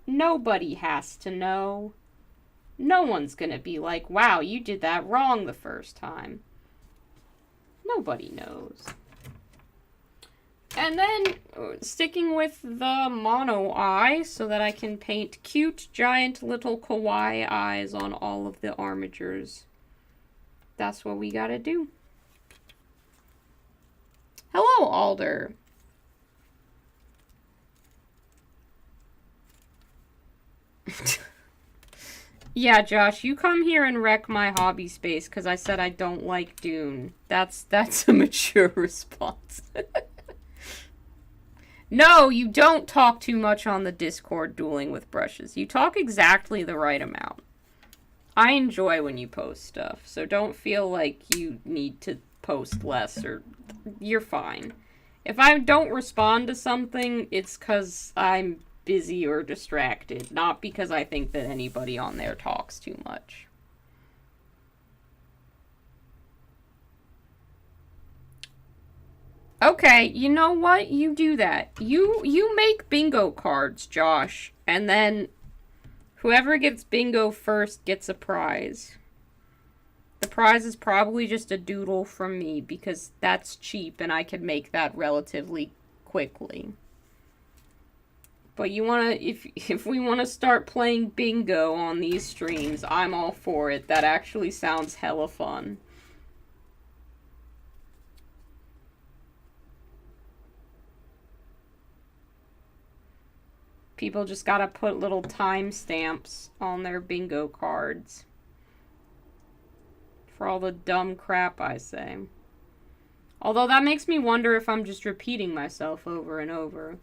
Nobody has to know. No one's gonna be like, wow, you did that wrong the first time. Nobody knows. And then, sticking with the mono eye so that I can paint cute, giant, little kawaii eyes on all of the armatures. That's what we gotta do. Hello, Alder. Yeah, Josh, you come here and wreck my hobby space because I said I don't like Dune. That's a mature response. No, you don't talk too much on the Discord dueling with brushes. You talk exactly the right amount. I enjoy when you post stuff, so don't feel like you need to post less or you're fine. If I don't respond to something, it's because I'm busy or distracted, not because I think that anybody on there talks too much. Okay, you know what? You do that. You make bingo cards, Josh, and then whoever gets bingo first gets a prize. The prize is probably just a doodle from me because that's cheap and I can make that relatively quickly. But you wanna, if we wanna start playing bingo on these streams, I'm all for it. That actually sounds hella fun. People just gotta put little timestamps on their bingo cards. For all the dumb crap I say. Although that makes me wonder if I'm just repeating myself over and over.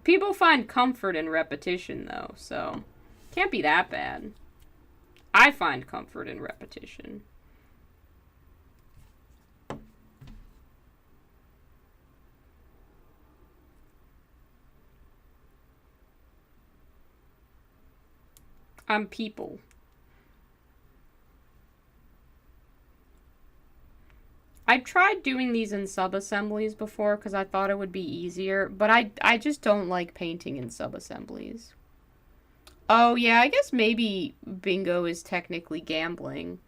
People find comfort in repetition, though, so can't be that bad. I find comfort in repetition. I'm people. I tried doing these in sub-assemblies before because I thought it would be easier, but I just don't like painting in sub-assemblies. Oh, yeah, I guess maybe bingo is technically gambling.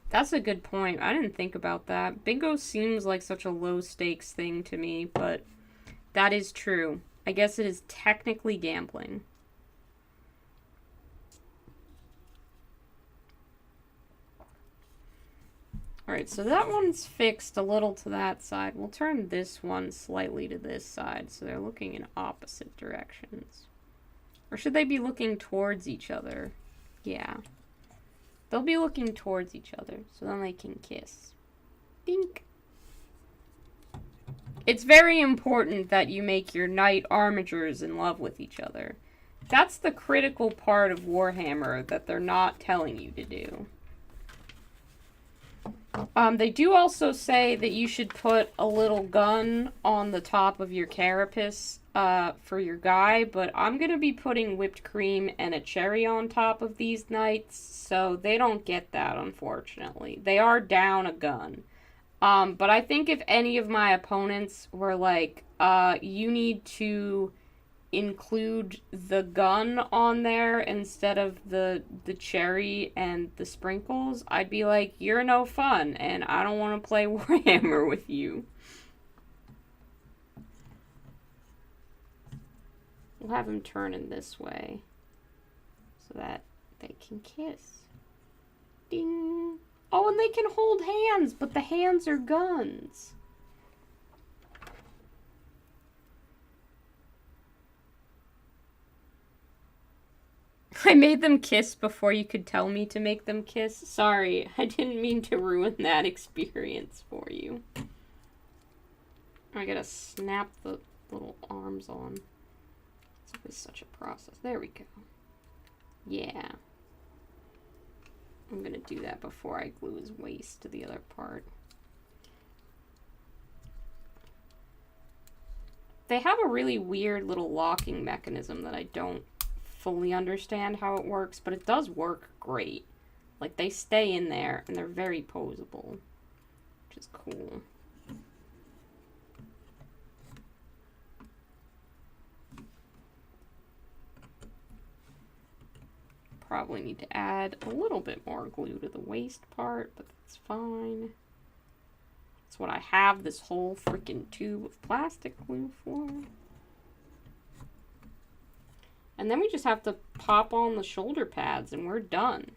That's a good point. I didn't think about that. Bingo seems like such a low-stakes thing to me, but that is true. I guess it is technically gambling. Alright, so that one's fixed a little to that side. We'll turn this one slightly to this side, so they're looking in opposite directions. Or should they be looking towards each other? Yeah. They'll be looking towards each other, so then they can kiss. Dink! It's very important that you make your knight armatures in love with each other. That's the critical part of Warhammer that they're not telling you to do. They do also say that you should put a little gun on the top of your carapace for your guy, but I'm going to be putting whipped cream and a cherry on top of these knights, so they don't get that, unfortunately. They are down a gun. But I think if any of my opponents were like, you need to include the gun on there instead of the cherry and the sprinkles, I'd be like, you're no fun, and I don't want to play Warhammer with you. We'll have him turning this way so that they can kiss. Ding. Oh, and they can hold hands, but the hands are guns. I made them kiss before you could tell me to make them kiss. Sorry, I didn't mean to ruin that experience for you. I gotta snap the little arms on. It's always such a process. There we go. Yeah. I'm gonna do that before I glue his waist to the other part. They have a really weird little locking mechanism that I don't fully understand how it works, but it does work great. Like, they stay in there and they're very posable, which is cool. Probably need to add a little bit more glue to the waist part, but that's fine. That's what I have this whole freaking tube of plastic glue for. And then we just have to pop on the shoulder pads and we're done.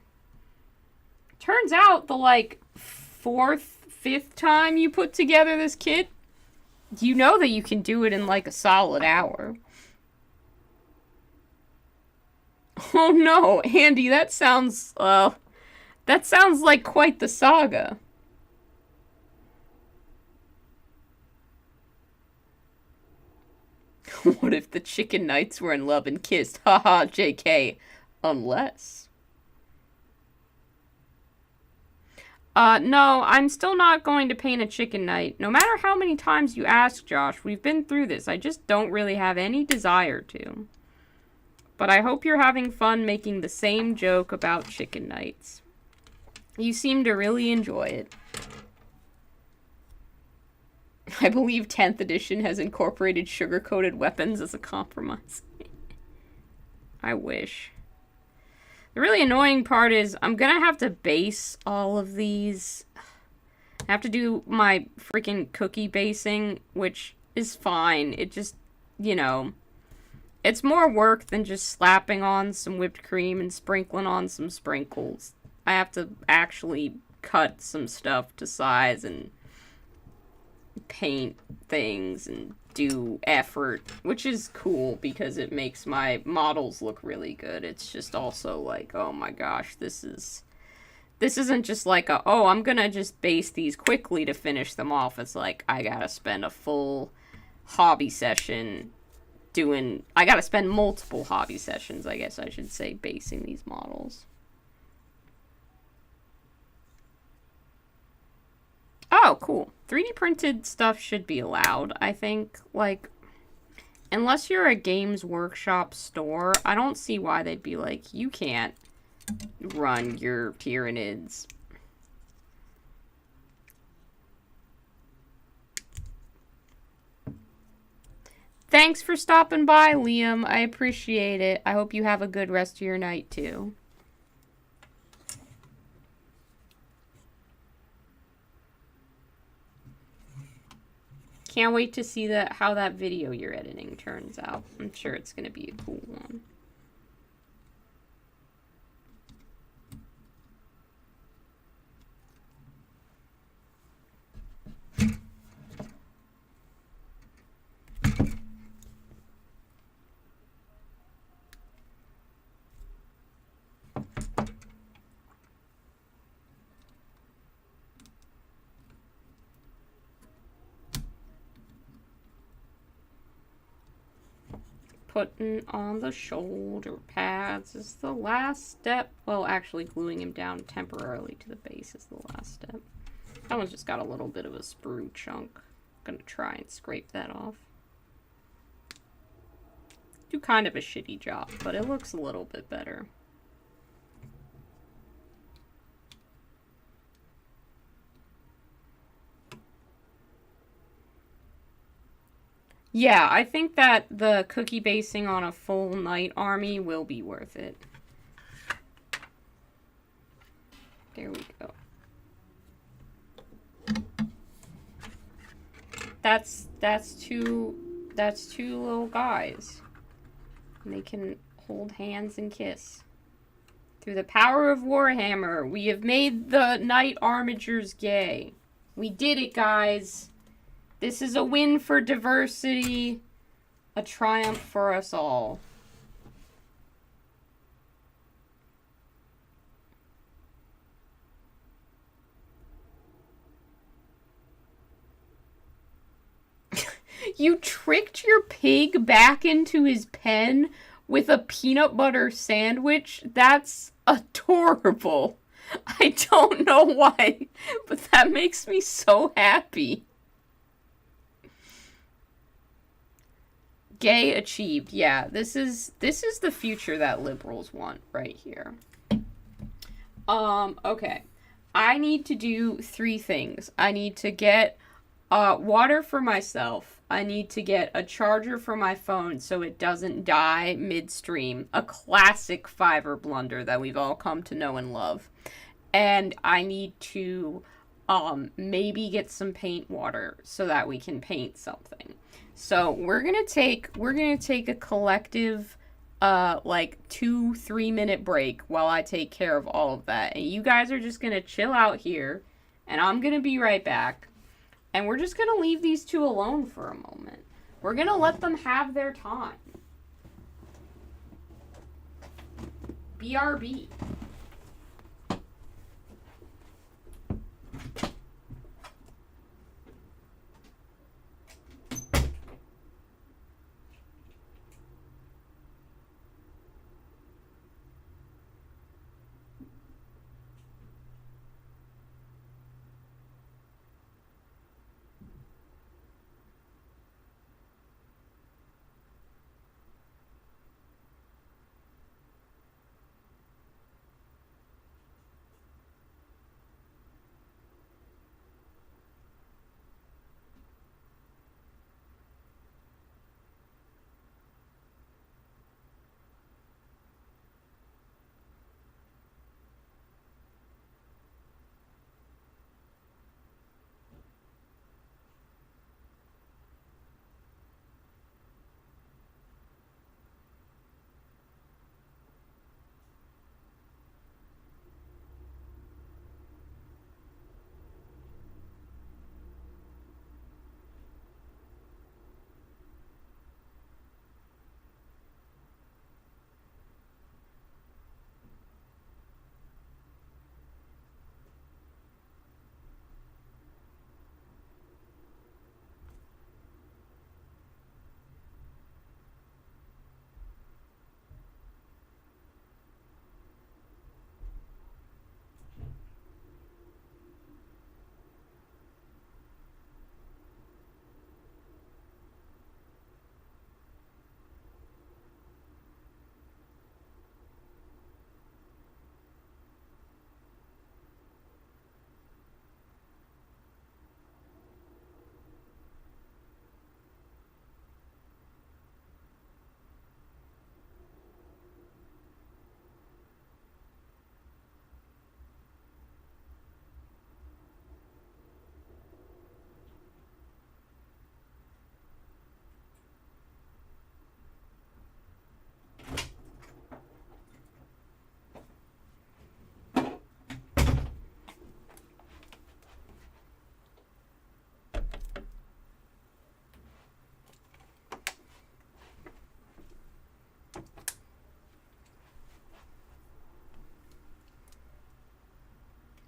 Turns out the like 4th, 5th time you put together this kit, you know that you can do it in like a solid hour. Oh no, Andy, that sounds like quite the saga. What if the chicken knights were in love and kissed? Haha, JK. Unless. No, I'm still not going to paint a chicken knight. No matter how many times you ask, Josh, we've been through this. I just don't really have any desire to. But I hope you're having fun making the same joke about chicken knights. You seem to really enjoy it. I believe 10th edition has incorporated sugar-coated weapons as a compromise. I wish. The really annoying part is I'm gonna have to base all of these. I have to do my freaking cookie basing, which is fine. It just, you know, it's more work than just slapping on some whipped cream and sprinkling on some sprinkles. I have to actually cut some stuff to size and paint things and do effort, which is cool because it makes my models look really good. It's just also like, oh my gosh, this isn't just like a, oh, I'm gonna just base these quickly to finish them off. It's like, I gotta spend a full hobby session I gotta spend multiple hobby sessions, I guess I should say, basing these models. Oh, cool. 3D printed stuff should be allowed, I think. Like, unless you're a Games Workshop store, I don't see why they'd be like, you can't run your Tyranids. Thanks for stopping by, Liam. I appreciate it. I hope you have a good rest of your night, too. Can't wait to see how that video you're editing turns out. I'm sure it's going to be a cool one. Putting on the shoulder pads is the last step. Well, actually gluing him down temporarily to the base is the last step. That one's just got a little bit of a sprue chunk. I'm gonna try and scrape that off. Do kind of a shitty job, but it looks a little bit better. Yeah, I think that the cookie basing on a full knight army will be worth it. There we go. That's two little guys. And they can hold hands and kiss. Through the power of Warhammer, we have made the knight armigers gay. We did it, guys. This is a win for diversity, a triumph for us all. You tricked your pig back into his pen with a peanut butter sandwich? That's adorable. I don't know why, but that makes me so happy. Gay achieved. Yeah, this is the future that liberals want right here. Okay. I need to do 3 things. I need to get water for myself. I need to get a charger for my phone so it doesn't die midstream. A classic Fiverr blunder that we've all come to know and love. And I need to maybe get some paint water so that we can paint something. So we're gonna take a collective like 2-3 minute break while I take care of all of that. And you guys are just gonna chill out here and I'm gonna be right back. And we're just gonna leave these two alone for a moment. We're gonna let them have their time. BRB.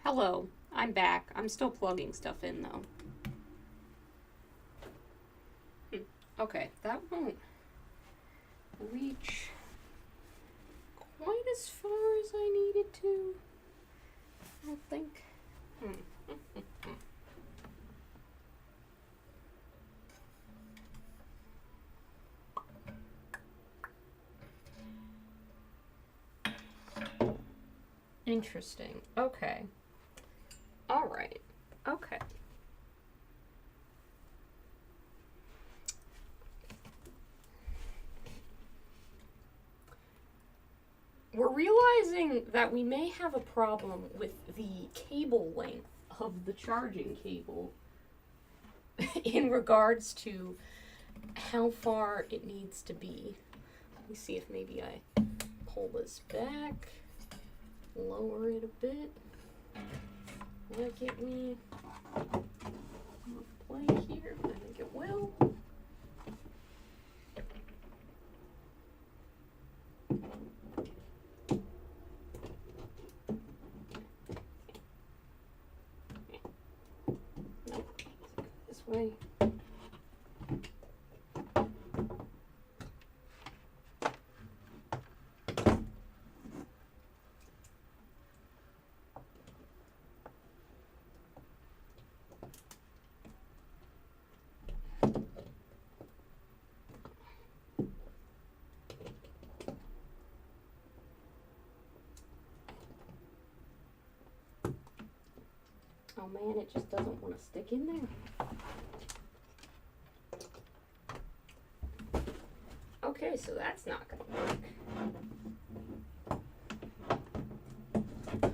Hello, I'm back. I'm still plugging stuff in though. Okay, that won't reach quite as far as I need it to, I don't think. Interesting. Okay. All right. Okay. We're realizing that we may have a problem with the cable length of the charging cable in regards to how far it needs to be. Let me see if maybe I pull this back, lower it a bit. Will that get me play here? I think it will. Nope. This way. Oh man, it just doesn't want to stick in there. Okay, so that's not going to work.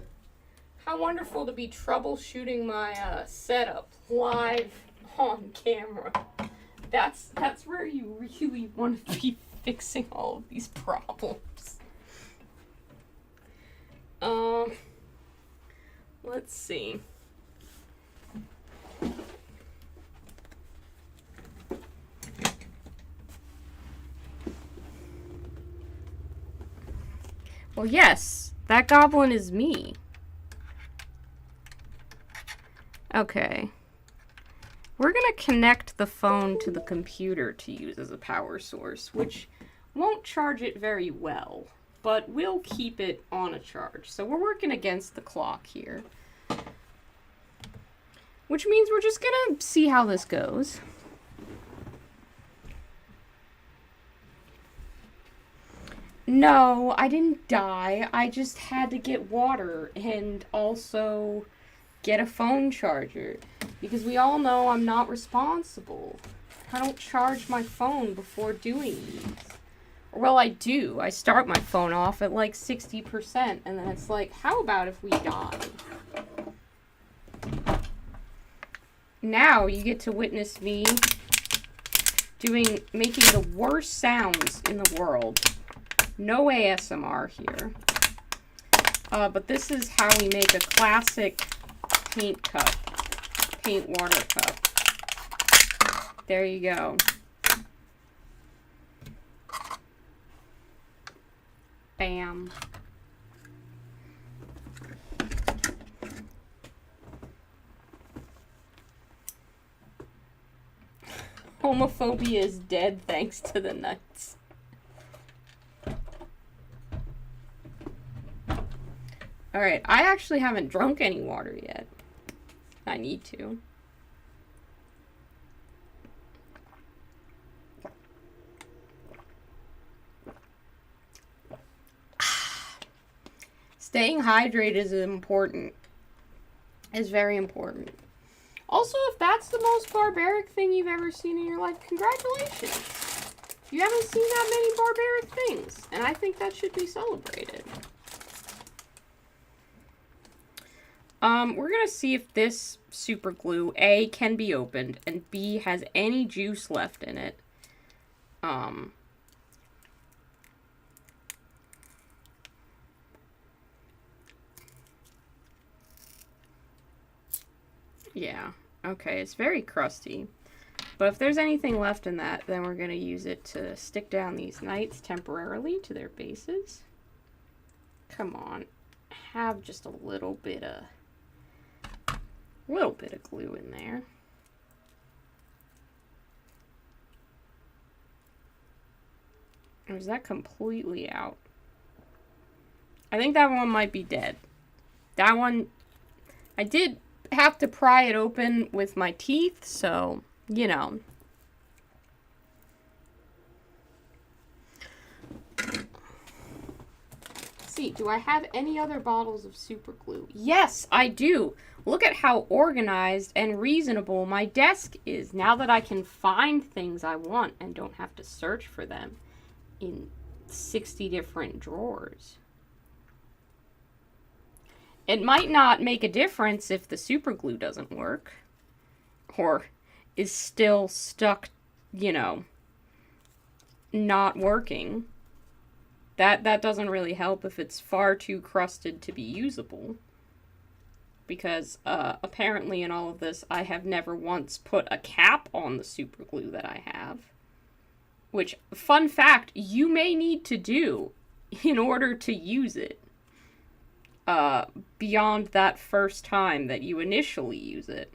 How wonderful to be troubleshooting my setup live on camera. That's where you really want to be fixing all of these problems. Let's see. Well, yes, that goblin is me. Okay. We're going to connect the phone to the computer to use as a power source, which won't charge it very well, but will keep it on a charge. So we're working against the clock here. Which means we're just going to see how this goes. No, I didn't die. I just had to get water and also get a phone charger. Because we all know I'm not responsible. I don't charge my phone before doing these. Well, I do. I start my phone off at like 60%, and then it's like, how about if we die? Now you get to witness me making the worst sounds in the world. No ASMR here. But this is how we make a classic paint cup. Paint water cup. There you go. Bam. Homophobia is dead thanks to the nuts. Alright, I actually haven't drunk any water yet. I need to. Staying hydrated is important. Is very important. Also, if that's the most barbaric thing you've ever seen in your life, congratulations. You haven't seen that many barbaric things, and I think that should be celebrated. We're gonna see if this super glue, A, can be opened, and B, has any juice left in it. Yeah, okay, it's very crusty. But if there's anything left in that, then we're gonna use it to stick down these knights temporarily to their bases. Come on, have just a little bit of glue in there. Or is that completely out? I think that one might be dead. That one, I did have to pry it open with my teeth, so, you know. see. Do I have any other bottles of super glue? Yes, I do. Look at how organized and reasonable my desk is now that I can find things I want and don't have to search for them in 60 different drawers. It might not make a difference if the super glue doesn't work or is still stuck, you know, not working. That doesn't really help if it's far too crusted to be usable. Because apparently in all of this, I have never once put a cap on the super glue that I have. Which, fun fact, you may need to do in order to use it. Beyond that first time that you initially use it.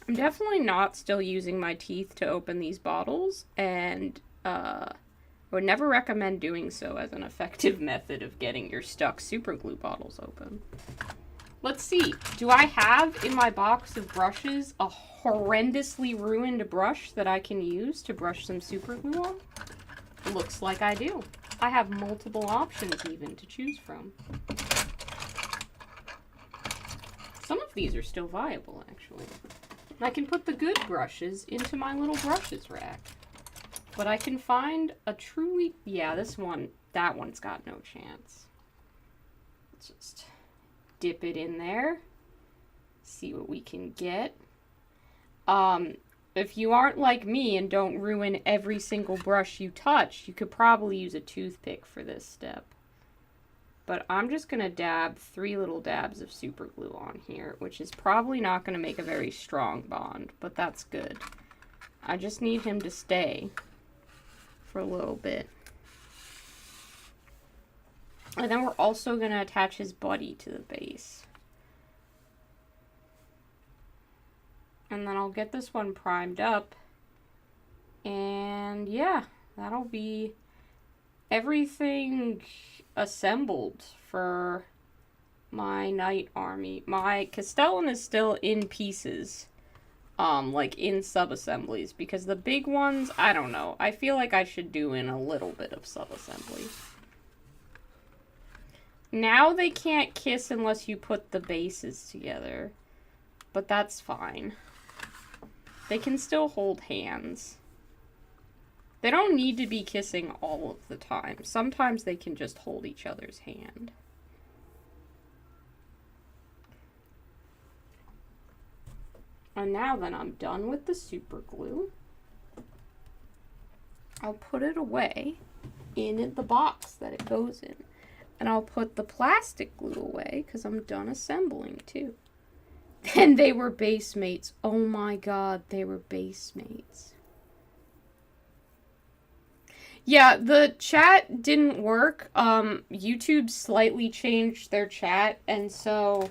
I'm definitely not still using my teeth to open these bottles, and I would never recommend doing so as an effective method of getting your stuck super glue bottles open. Let's see. Do I have in my box of brushes a horrendously ruined brush that I can use to brush some super glue on? Looks like I do. I have multiple options even to choose from. Some of these are still viable, actually. I can put the good brushes into my little brushes rack. But I can find a truly... Yeah, this one, that one's got no chance. Let's just dip it in there. See what we can get. If you aren't like me and don't ruin every single brush you touch, you could probably use a toothpick for this step. But I'm just going to dab 3 little dabs of super glue on here, which is probably not going to make a very strong bond, but that's good. I just need him to stay for a little bit. And then we're also going to attach his buddy to the base. And then I'll get this one primed up. And yeah, that'll be everything assembled for my knight army. My Castellan is still in pieces, like in sub-assemblies, because the big ones, I don't know. I feel like I should do in a little bit of sub-assembly. Now they can't kiss unless you put the bases together, but that's fine. They can still hold hands. They don't need to be kissing all of the time. Sometimes they can just hold each other's hand. And now that I'm done with the super glue, I'll put it away in the box that it goes in. And I'll put the plastic glue away because I'm done assembling too. And they were base mates. Oh my god, they were base mates. Yeah, the chat didn't work. YouTube slightly changed their chat, and so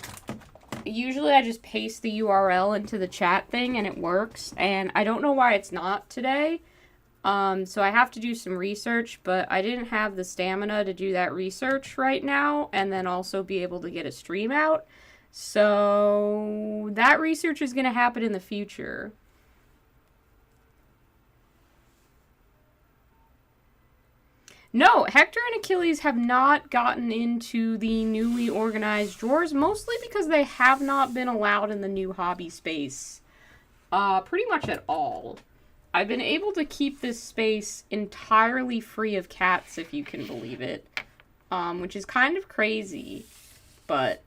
usually I just paste the URL into the chat thing and it works, and I don't know why it's not today. So I have to do some research, but I didn't have the stamina to do that research right now, and then also be able to get a stream out. So that research is going to happen in the future. No, Hector and Achilles have not gotten into the newly organized drawers, mostly because they have not been allowed in the new hobby space pretty much at all. I've been able to keep this space entirely free of cats, if you can believe it, which is kind of crazy, but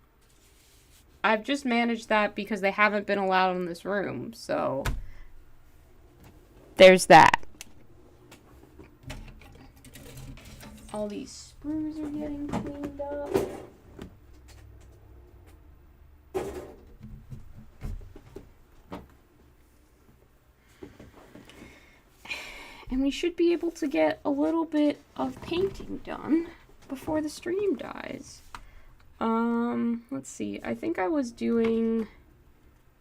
I've just managed that because they haven't been allowed in this room, so there's that. All these screws are getting cleaned up. And we should be able to get a little bit of painting done before the stream dies. Let's see. I think I was doing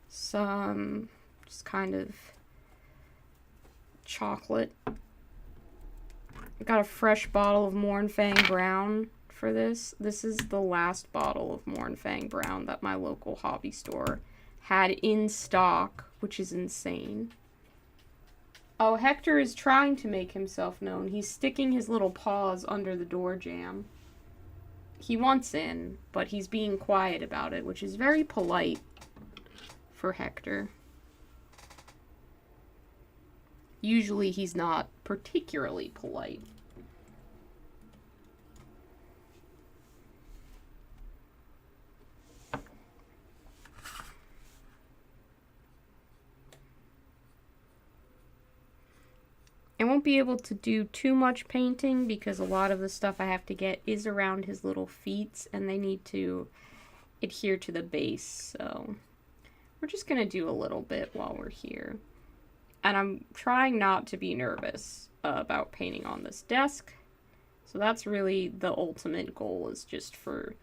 some just kind of chocolate. I got a fresh bottle of Mornfang Brown for this. This is the last bottle of Mournfang Brown that my local hobby store had in stock, which is insane. Oh, Hector is trying to make himself known. He's sticking his little paws under the door jamb. He wants in, but he's being quiet about it, which is very polite for Hector. Usually he's not particularly polite. I won't be able to do too much painting because a lot of the stuff I have to get is around his little feet and they need to adhere to the base, so we're just going to do a little bit while we're here. And I'm trying not to be nervous about painting on this desk, so that's really the ultimate goal, is just for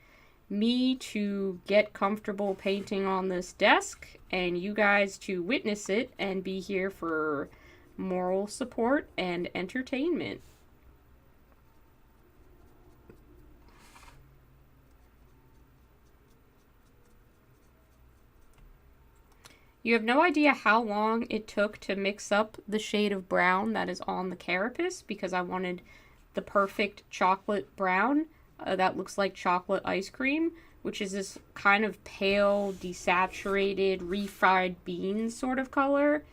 me to get comfortable painting on this desk and you guys to witness it and be here for moral support and entertainment. You have no idea how long it took to mix up the shade of brown that is on the carapace, because I wanted the perfect chocolate brown that looks like chocolate ice cream, which is this kind of pale, desaturated, refried beans sort of color.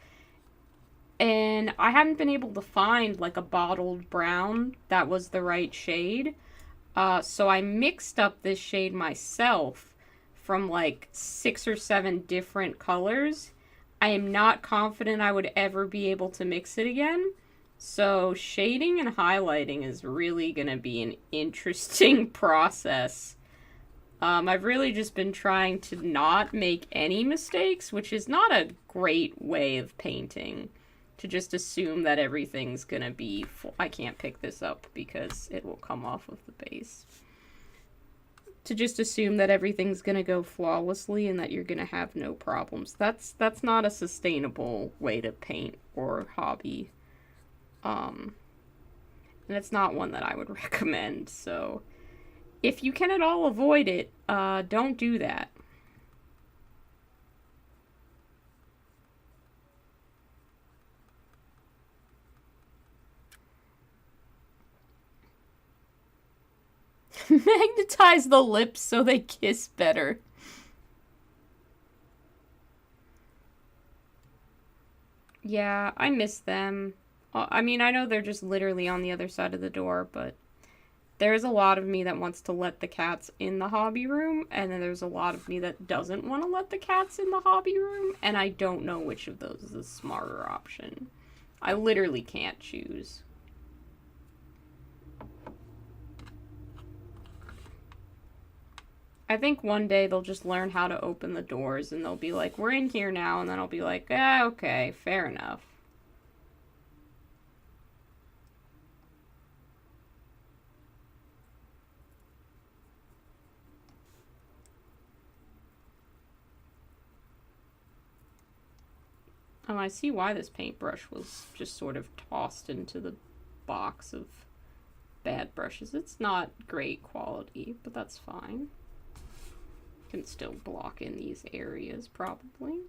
And I hadn't been able to find like a bottled brown that was the right shade. So I mixed up this shade myself from like 6 or 7 different colors. I am not confident I would ever be able to mix it again. So shading and highlighting is really going to be an interesting process. I've really just been trying to not make any mistakes, which is not a great way of painting. To just assume that everything's gonna be I can't pick this up because it will come off of the base. To just assume that everything's gonna go flawlessly and that you're gonna have no problems. That's not a sustainable way to paint or hobby. And it's not one that I would recommend. So if you can at all avoid it, don't do that. Magnetize the lips so they kiss better. Yeah, I miss them. I mean, I know they're just literally on the other side of the door, but there's a lot of me that wants to let the cats in the hobby room, and then there's a lot of me that doesn't want to let the cats in the hobby room, and I don't know which of those is the smarter option. I literally can't choose. I think one day they'll just learn how to open the doors and they'll be like, we're in here now, and then I'll be like, okay, fair enough. I see why this paintbrush was just sort of tossed into the box of bad brushes. It's not great quality, but that's fine. Can still block in these areas probably.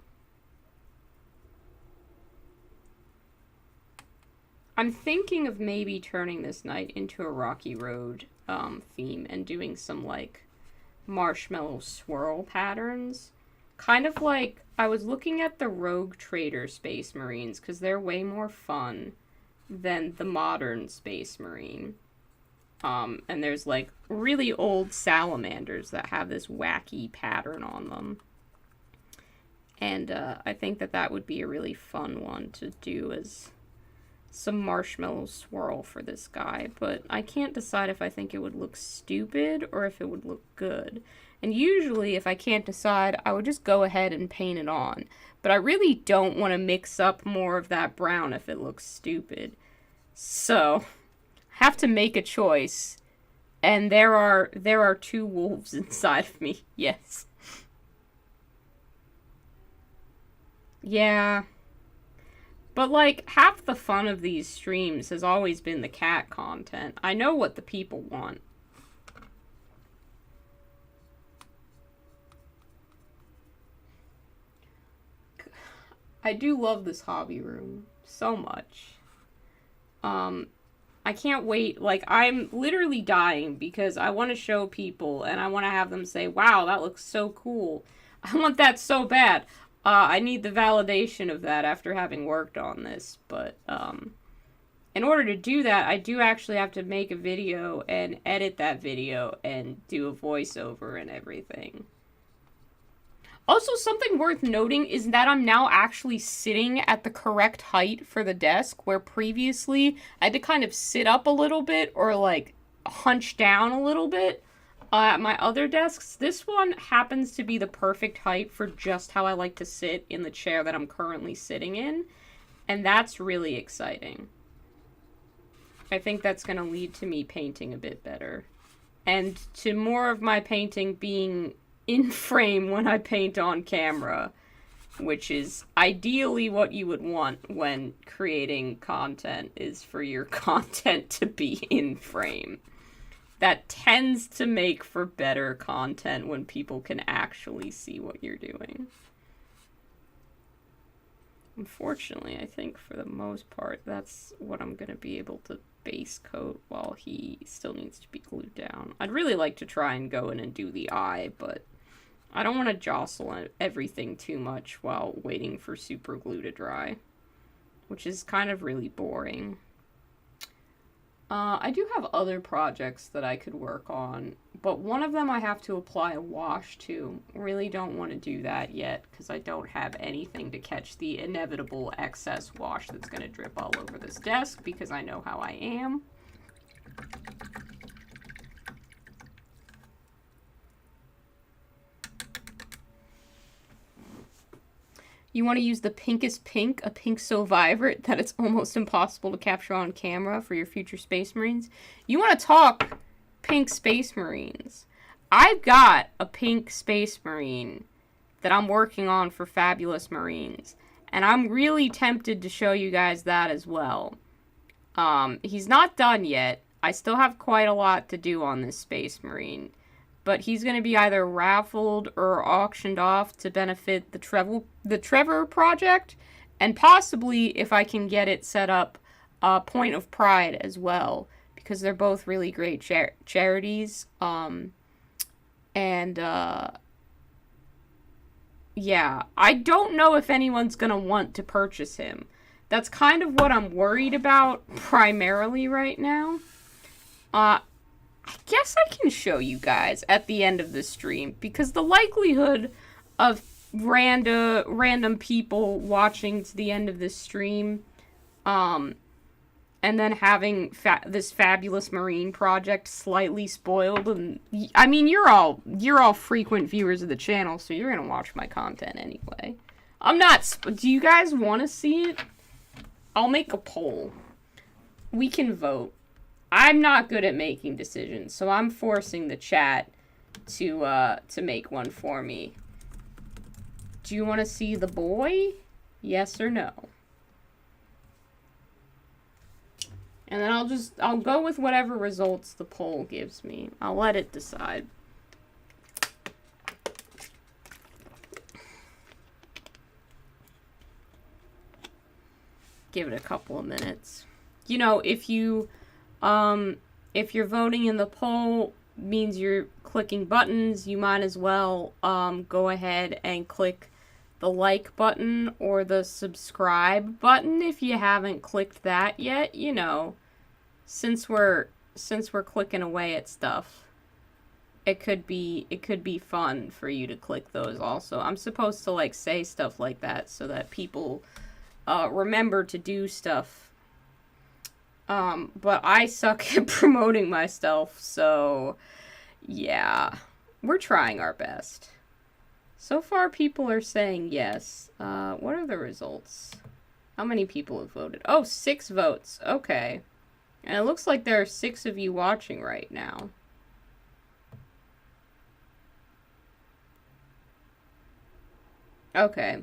I'm thinking of maybe turning this night into a Rocky Road theme and doing some like marshmallow swirl patterns. Kind of like, I was looking at the Rogue Trader Space Marines because they're way more fun than the modern Space Marine. And there's like really old salamanders that have this wacky pattern on them. And I think that would be a really fun one to do as some marshmallow swirl for this guy. But I can't decide if I think it would look stupid or if it would look good. And usually if I can't decide, I would just go ahead and paint it on. But I really don't want to mix up more of that brown if it looks stupid. So have to make a choice, and there are 2 wolves inside of me. Yes. Yeah. But like, half the fun of these streams has always been the cat content. I know what the people want. I do love this hobby room so much. I can't wait. Like, I'm literally dying because I want to show people and I want to have them say, wow, that looks so cool. I want that so bad. I need the validation of that after having worked on this. But in order to do that, I do actually have to make a video and edit that video and do a voiceover and everything. Also, something worth noting is that I'm now actually sitting at the correct height for the desk, where previously I had to kind of sit up a little bit or, like, hunch down a little bit at my other desks. This one happens to be the perfect height for just how I like to sit in the chair that I'm currently sitting in, and that's really exciting. I think that's going to lead to me painting a bit better, and to more of my painting being in frame when I paint on camera, which is ideally what you would want when creating content, is for your content to be in frame. That tends to make for better content when people can actually see what you're doing. Unfortunately, I think for the most part, that's what I'm going to be able to base coat while he still needs to be glued down. I'd really like to try and go in and do the eye, but I don't want to jostle everything too much while waiting for super glue to dry, which is kind of really boring. I do have other projects that I could work on, but one of them I have to apply a wash to. Really don't want to do that yet because I don't have anything to catch the inevitable excess wash that's going to drip all over this desk because I know how I am. You want to use the pinkest pink, a pink so vibrant that it's almost impossible to capture on camera for your future Space Marines. You want to talk pink Space Marines. I've got a pink Space Marine that I'm working on for Fabulous Marines, and I'm really tempted to show you guys that as well. He's not done yet. I still have quite a lot to do on this Space Marine. But he's going to be either raffled or auctioned off to benefit the Trevor Project, and possibly, if I can get it set up, Point of Pride as well, because they're both really great charities. Yeah, I don't know if anyone's going to want to purchase him. That's kind of what I'm worried about primarily right now. I guess I can show you guys at the end of the stream, because the likelihood of random people watching to the end of this stream, and then having this Fabulous Marine project slightly spoiled, and I mean, you're all frequent viewers of the channel, so you're gonna watch my content anyway. I'm not. Do you guys want to see it? I'll make a poll. We can vote. I'm not good at making decisions, so I'm forcing the chat to make one for me. Do you want to see the boy? Yes or no? And then I'll go with whatever results the poll gives me. I'll let it decide. Give it a couple of minutes. You know, if you're voting in the poll, means you're clicking buttons, you might as well go ahead and click the like button or the subscribe button if you haven't clicked that yet. You know, since we're clicking away at stuff, it could be fun for you to click those also. I'm supposed to like say stuff like that so that people remember to do stuff. But I suck at promoting myself, so yeah, we're trying our best. So far, people are saying yes. What are the results? How many people have voted? Oh, 6 votes. Okay. And it looks like there are 6 of you watching right now. Okay.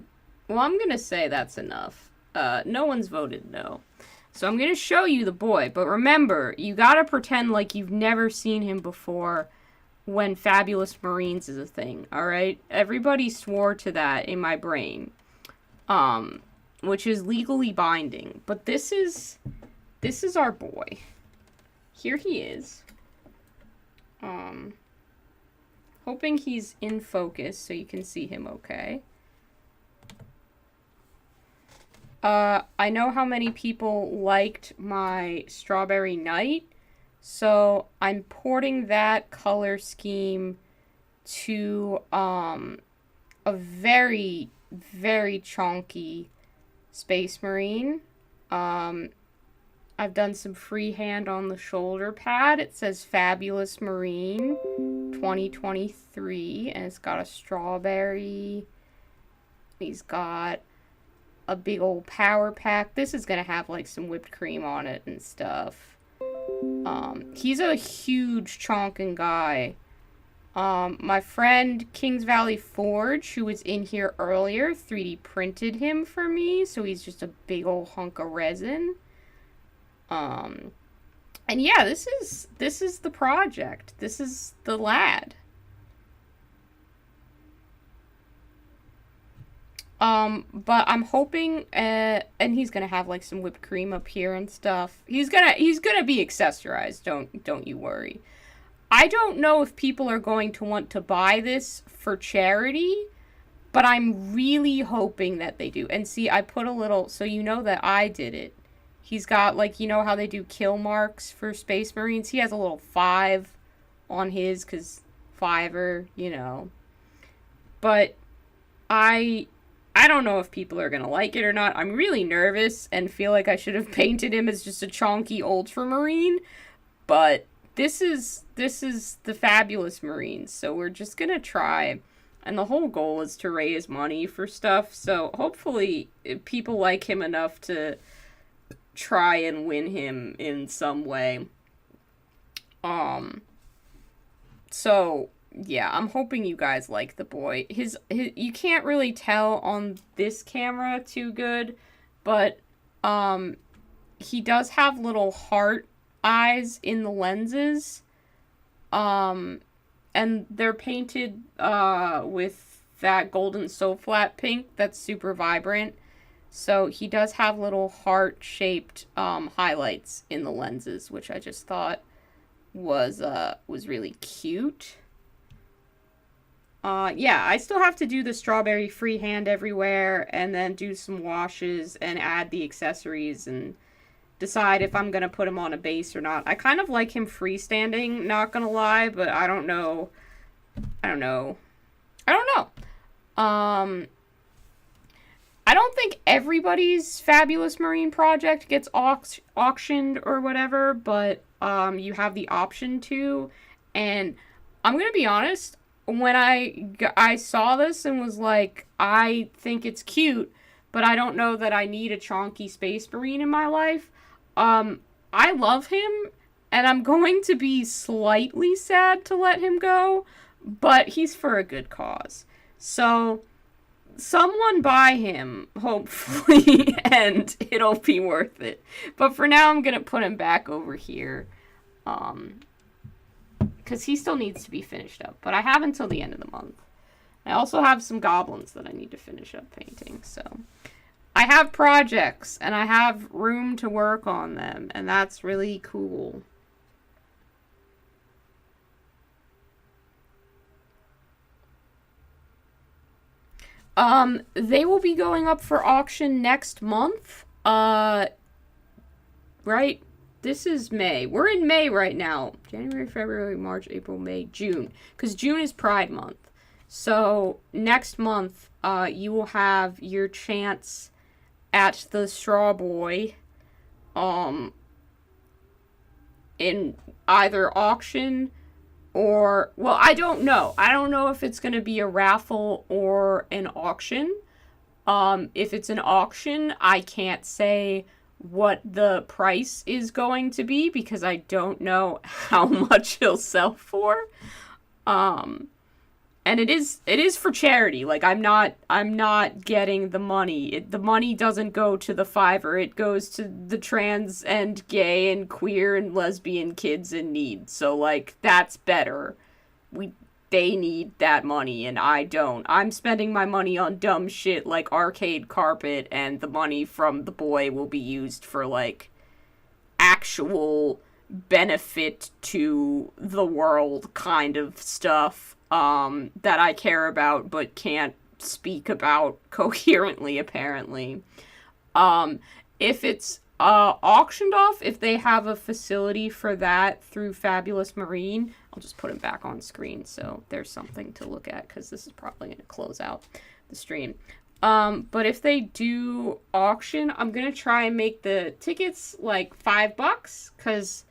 Well, I'm gonna say that's enough. No one's voted no. So I'm going to show you the boy, but remember, you got to pretend like you've never seen him before when Fabulous Marines is a thing, alright? Everybody swore to that in my brain. which is legally binding. But this is our boy. Here he is. Hoping he's in focus so you can see him okay. I know how many people liked my Strawberry Night, so I'm porting that color scheme to a very, very chunky Space Marine. I've done some freehand on the shoulder pad. It says Fabulous Marine 2023, and it's got a strawberry. He's got a big old power pack. This is gonna have like some whipped cream on it and stuff. He's a huge chonking guy. My friend Kings Valley Forge, who was in here earlier, 3D printed him for me, so he's just a big old hunk of resin. And yeah, this is the project. This is the lad. But I'm hoping, and he's gonna have like some whipped cream up here and stuff. He's gonna be accessorized. Don't you worry. I don't know if people are going to want to buy this for charity, but I'm really hoping that they do. And see, I put a little, so you know that I did it. He's got, like, you know how they do kill marks for Space Marines? He has a little 5 on his, because 5er, you know. But I don't know if people are going to like it or not. I'm really nervous and feel like I should have painted him as just a chonky Ultramarine. But this is the Fabulous Marines, so we're just going to try. And the whole goal is to raise money for stuff, so hopefully people like him enough to try and win him in some way. So yeah, I'm hoping you guys like the boy. His you can't really tell on this camera too good, but he does have little heart eyes in the lenses. And they're painted with that golden so flat pink that's super vibrant. So he does have little heart-shaped highlights in the lenses, which I just thought was really cute. Yeah, I still have to do the strawberry freehand everywhere, and then do some washes and add the accessories and decide if I'm gonna put him on a base or not. I kind of like him freestanding, not gonna lie, but I don't know. I don't think everybody's Fabulous Marine project gets auctioned or whatever, but you have the option to. And I'm going to be honest, when I saw this and was like, I think it's cute, but I don't know that I need a chonky Space Marine in my life. I love him, and I'm going to be slightly sad to let him go, but he's for a good cause. So someone buy him, hopefully, and it'll be worth it. But for now, I'm going to put him back over here. Because he still needs to be finished up. But I have until the end of the month. I also have some goblins that I need to finish up painting. So I have projects, and I have room to work on them. And that's really cool. They will be going up for auction next month. Right? This is May. We're in May right now. January, February, March, April, May, June. Because June is Pride Month. So, next month, you will have your chance at the Straw Boy, in either auction or, well, I don't know. I don't know if it's going to be a raffle or an auction. If it's an auction, I can't say what the price is going to be because I don't know how much he'll sell for. And it is for charity. Like, I'm not getting the money. The money doesn't go to the Fiverr. It goes to the trans and gay and queer and lesbian kids in need. So, like, that's better. they need that money and I don't. I'm spending my money on dumb shit like arcade carpet, and the money from the boy will be used for, like, actual benefit to the world kind of stuff that I care about but can't speak about coherently, apparently. If it's auctioned off, if they have a facility for that through Fabulous Marine, I'll just put him back on screen so there's something to look at, because this is probably going to close out the stream. But if they do auction, I'm going to try and make the tickets like $5, because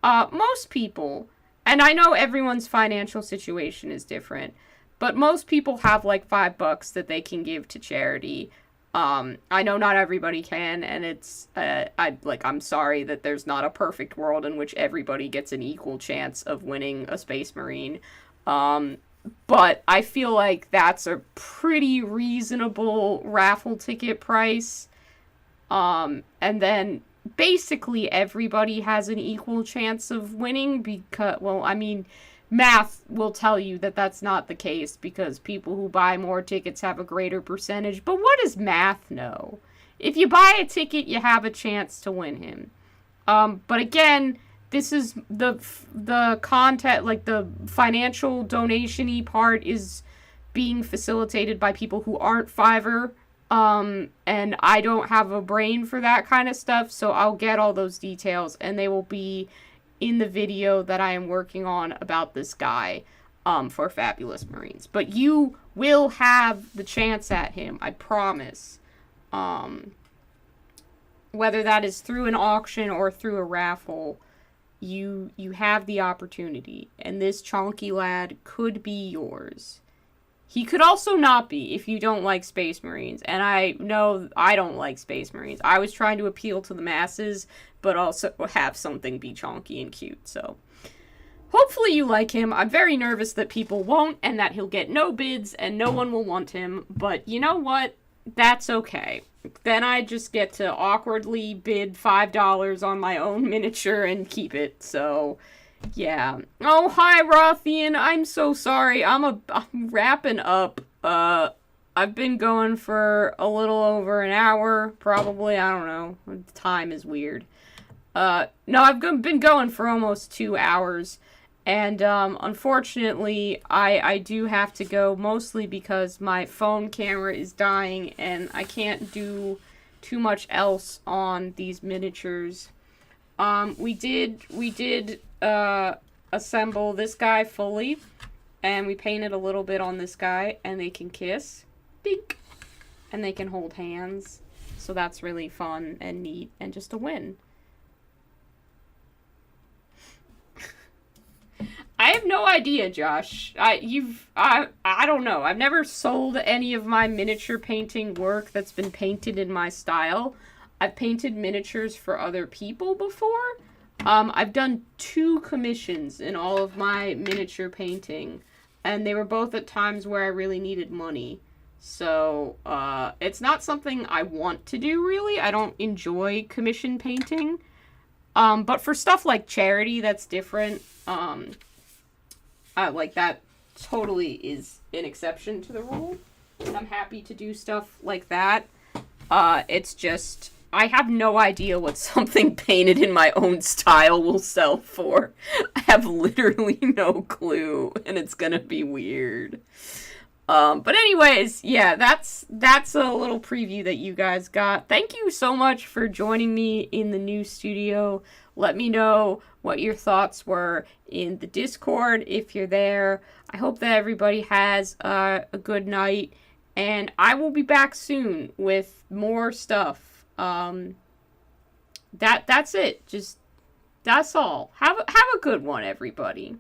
most people, and I know everyone's financial situation is different, but most people have like $5 that they can give to charity. I know not everybody can, and it's, I'm sorry that there's not a perfect world in which everybody gets an equal chance of winning a Space Marine. But I feel like that's a pretty reasonable raffle ticket price. And then basically everybody has an equal chance of winning because, well, I mean, math will tell you that that's not the case because people who buy more tickets have a greater percentage. But what does math know? If you buy a ticket, you have a chance to win him. But again, this is the content, like the financial donation-y part is being facilitated by people who aren't Fiverr. And I don't have a brain for that kind of stuff, so I'll get all those details and they will be in the video that I am working on about this guy, for Fabulous Marines. But you will have the chance at him, I promise. Whether that is through an auction or through a raffle, you have the opportunity, and this chonky lad could be yours. He could also not be if you don't like Space Marines, and I know I don't like Space Marines. I was trying to appeal to the masses, but also have something be chonky and cute, so hopefully you like him. I'm very nervous that people won't, and that he'll get no bids, and no one will want him, but you know what? That's okay. Then I just get to awkwardly bid $5 on my own miniature and keep it, so yeah. Oh, hi, Rothian. I'm so sorry. I'm wrapping up. I've been going for a little over an hour, probably. I don't know. Time is weird. No, I've been going for almost 2 hours. And, unfortunately, I do have to go, mostly because my phone camera is dying and I can't do too much else on these miniatures. We did assemble this guy fully, and we painted a little bit on this guy, and they can kiss, bink, and they can hold hands, so that's really fun and neat, and just a win. I have no idea, Josh. I don't know. I've never sold any of my miniature painting work that's been painted in my style. I've painted miniatures for other people before. I've done 2 commissions in all of my miniature painting, and they were both at times where I really needed money. So, it's not something I want to do, really. I don't enjoy commission painting. But for stuff like charity, that's different. Like, that totally is an exception to the rule. And I'm happy to do stuff like that. It's just, I have no idea what something painted in my own style will sell for. I have literally no clue, and it's gonna be weird. But anyways, yeah, that's a little preview that you guys got. Thank you so much for joining me in the new studio. Let me know what your thoughts were in the Discord if you're there. I hope that everybody has a good night, and I will be back soon with more stuff. That's it. Just, that's all. Have a good one, everybody.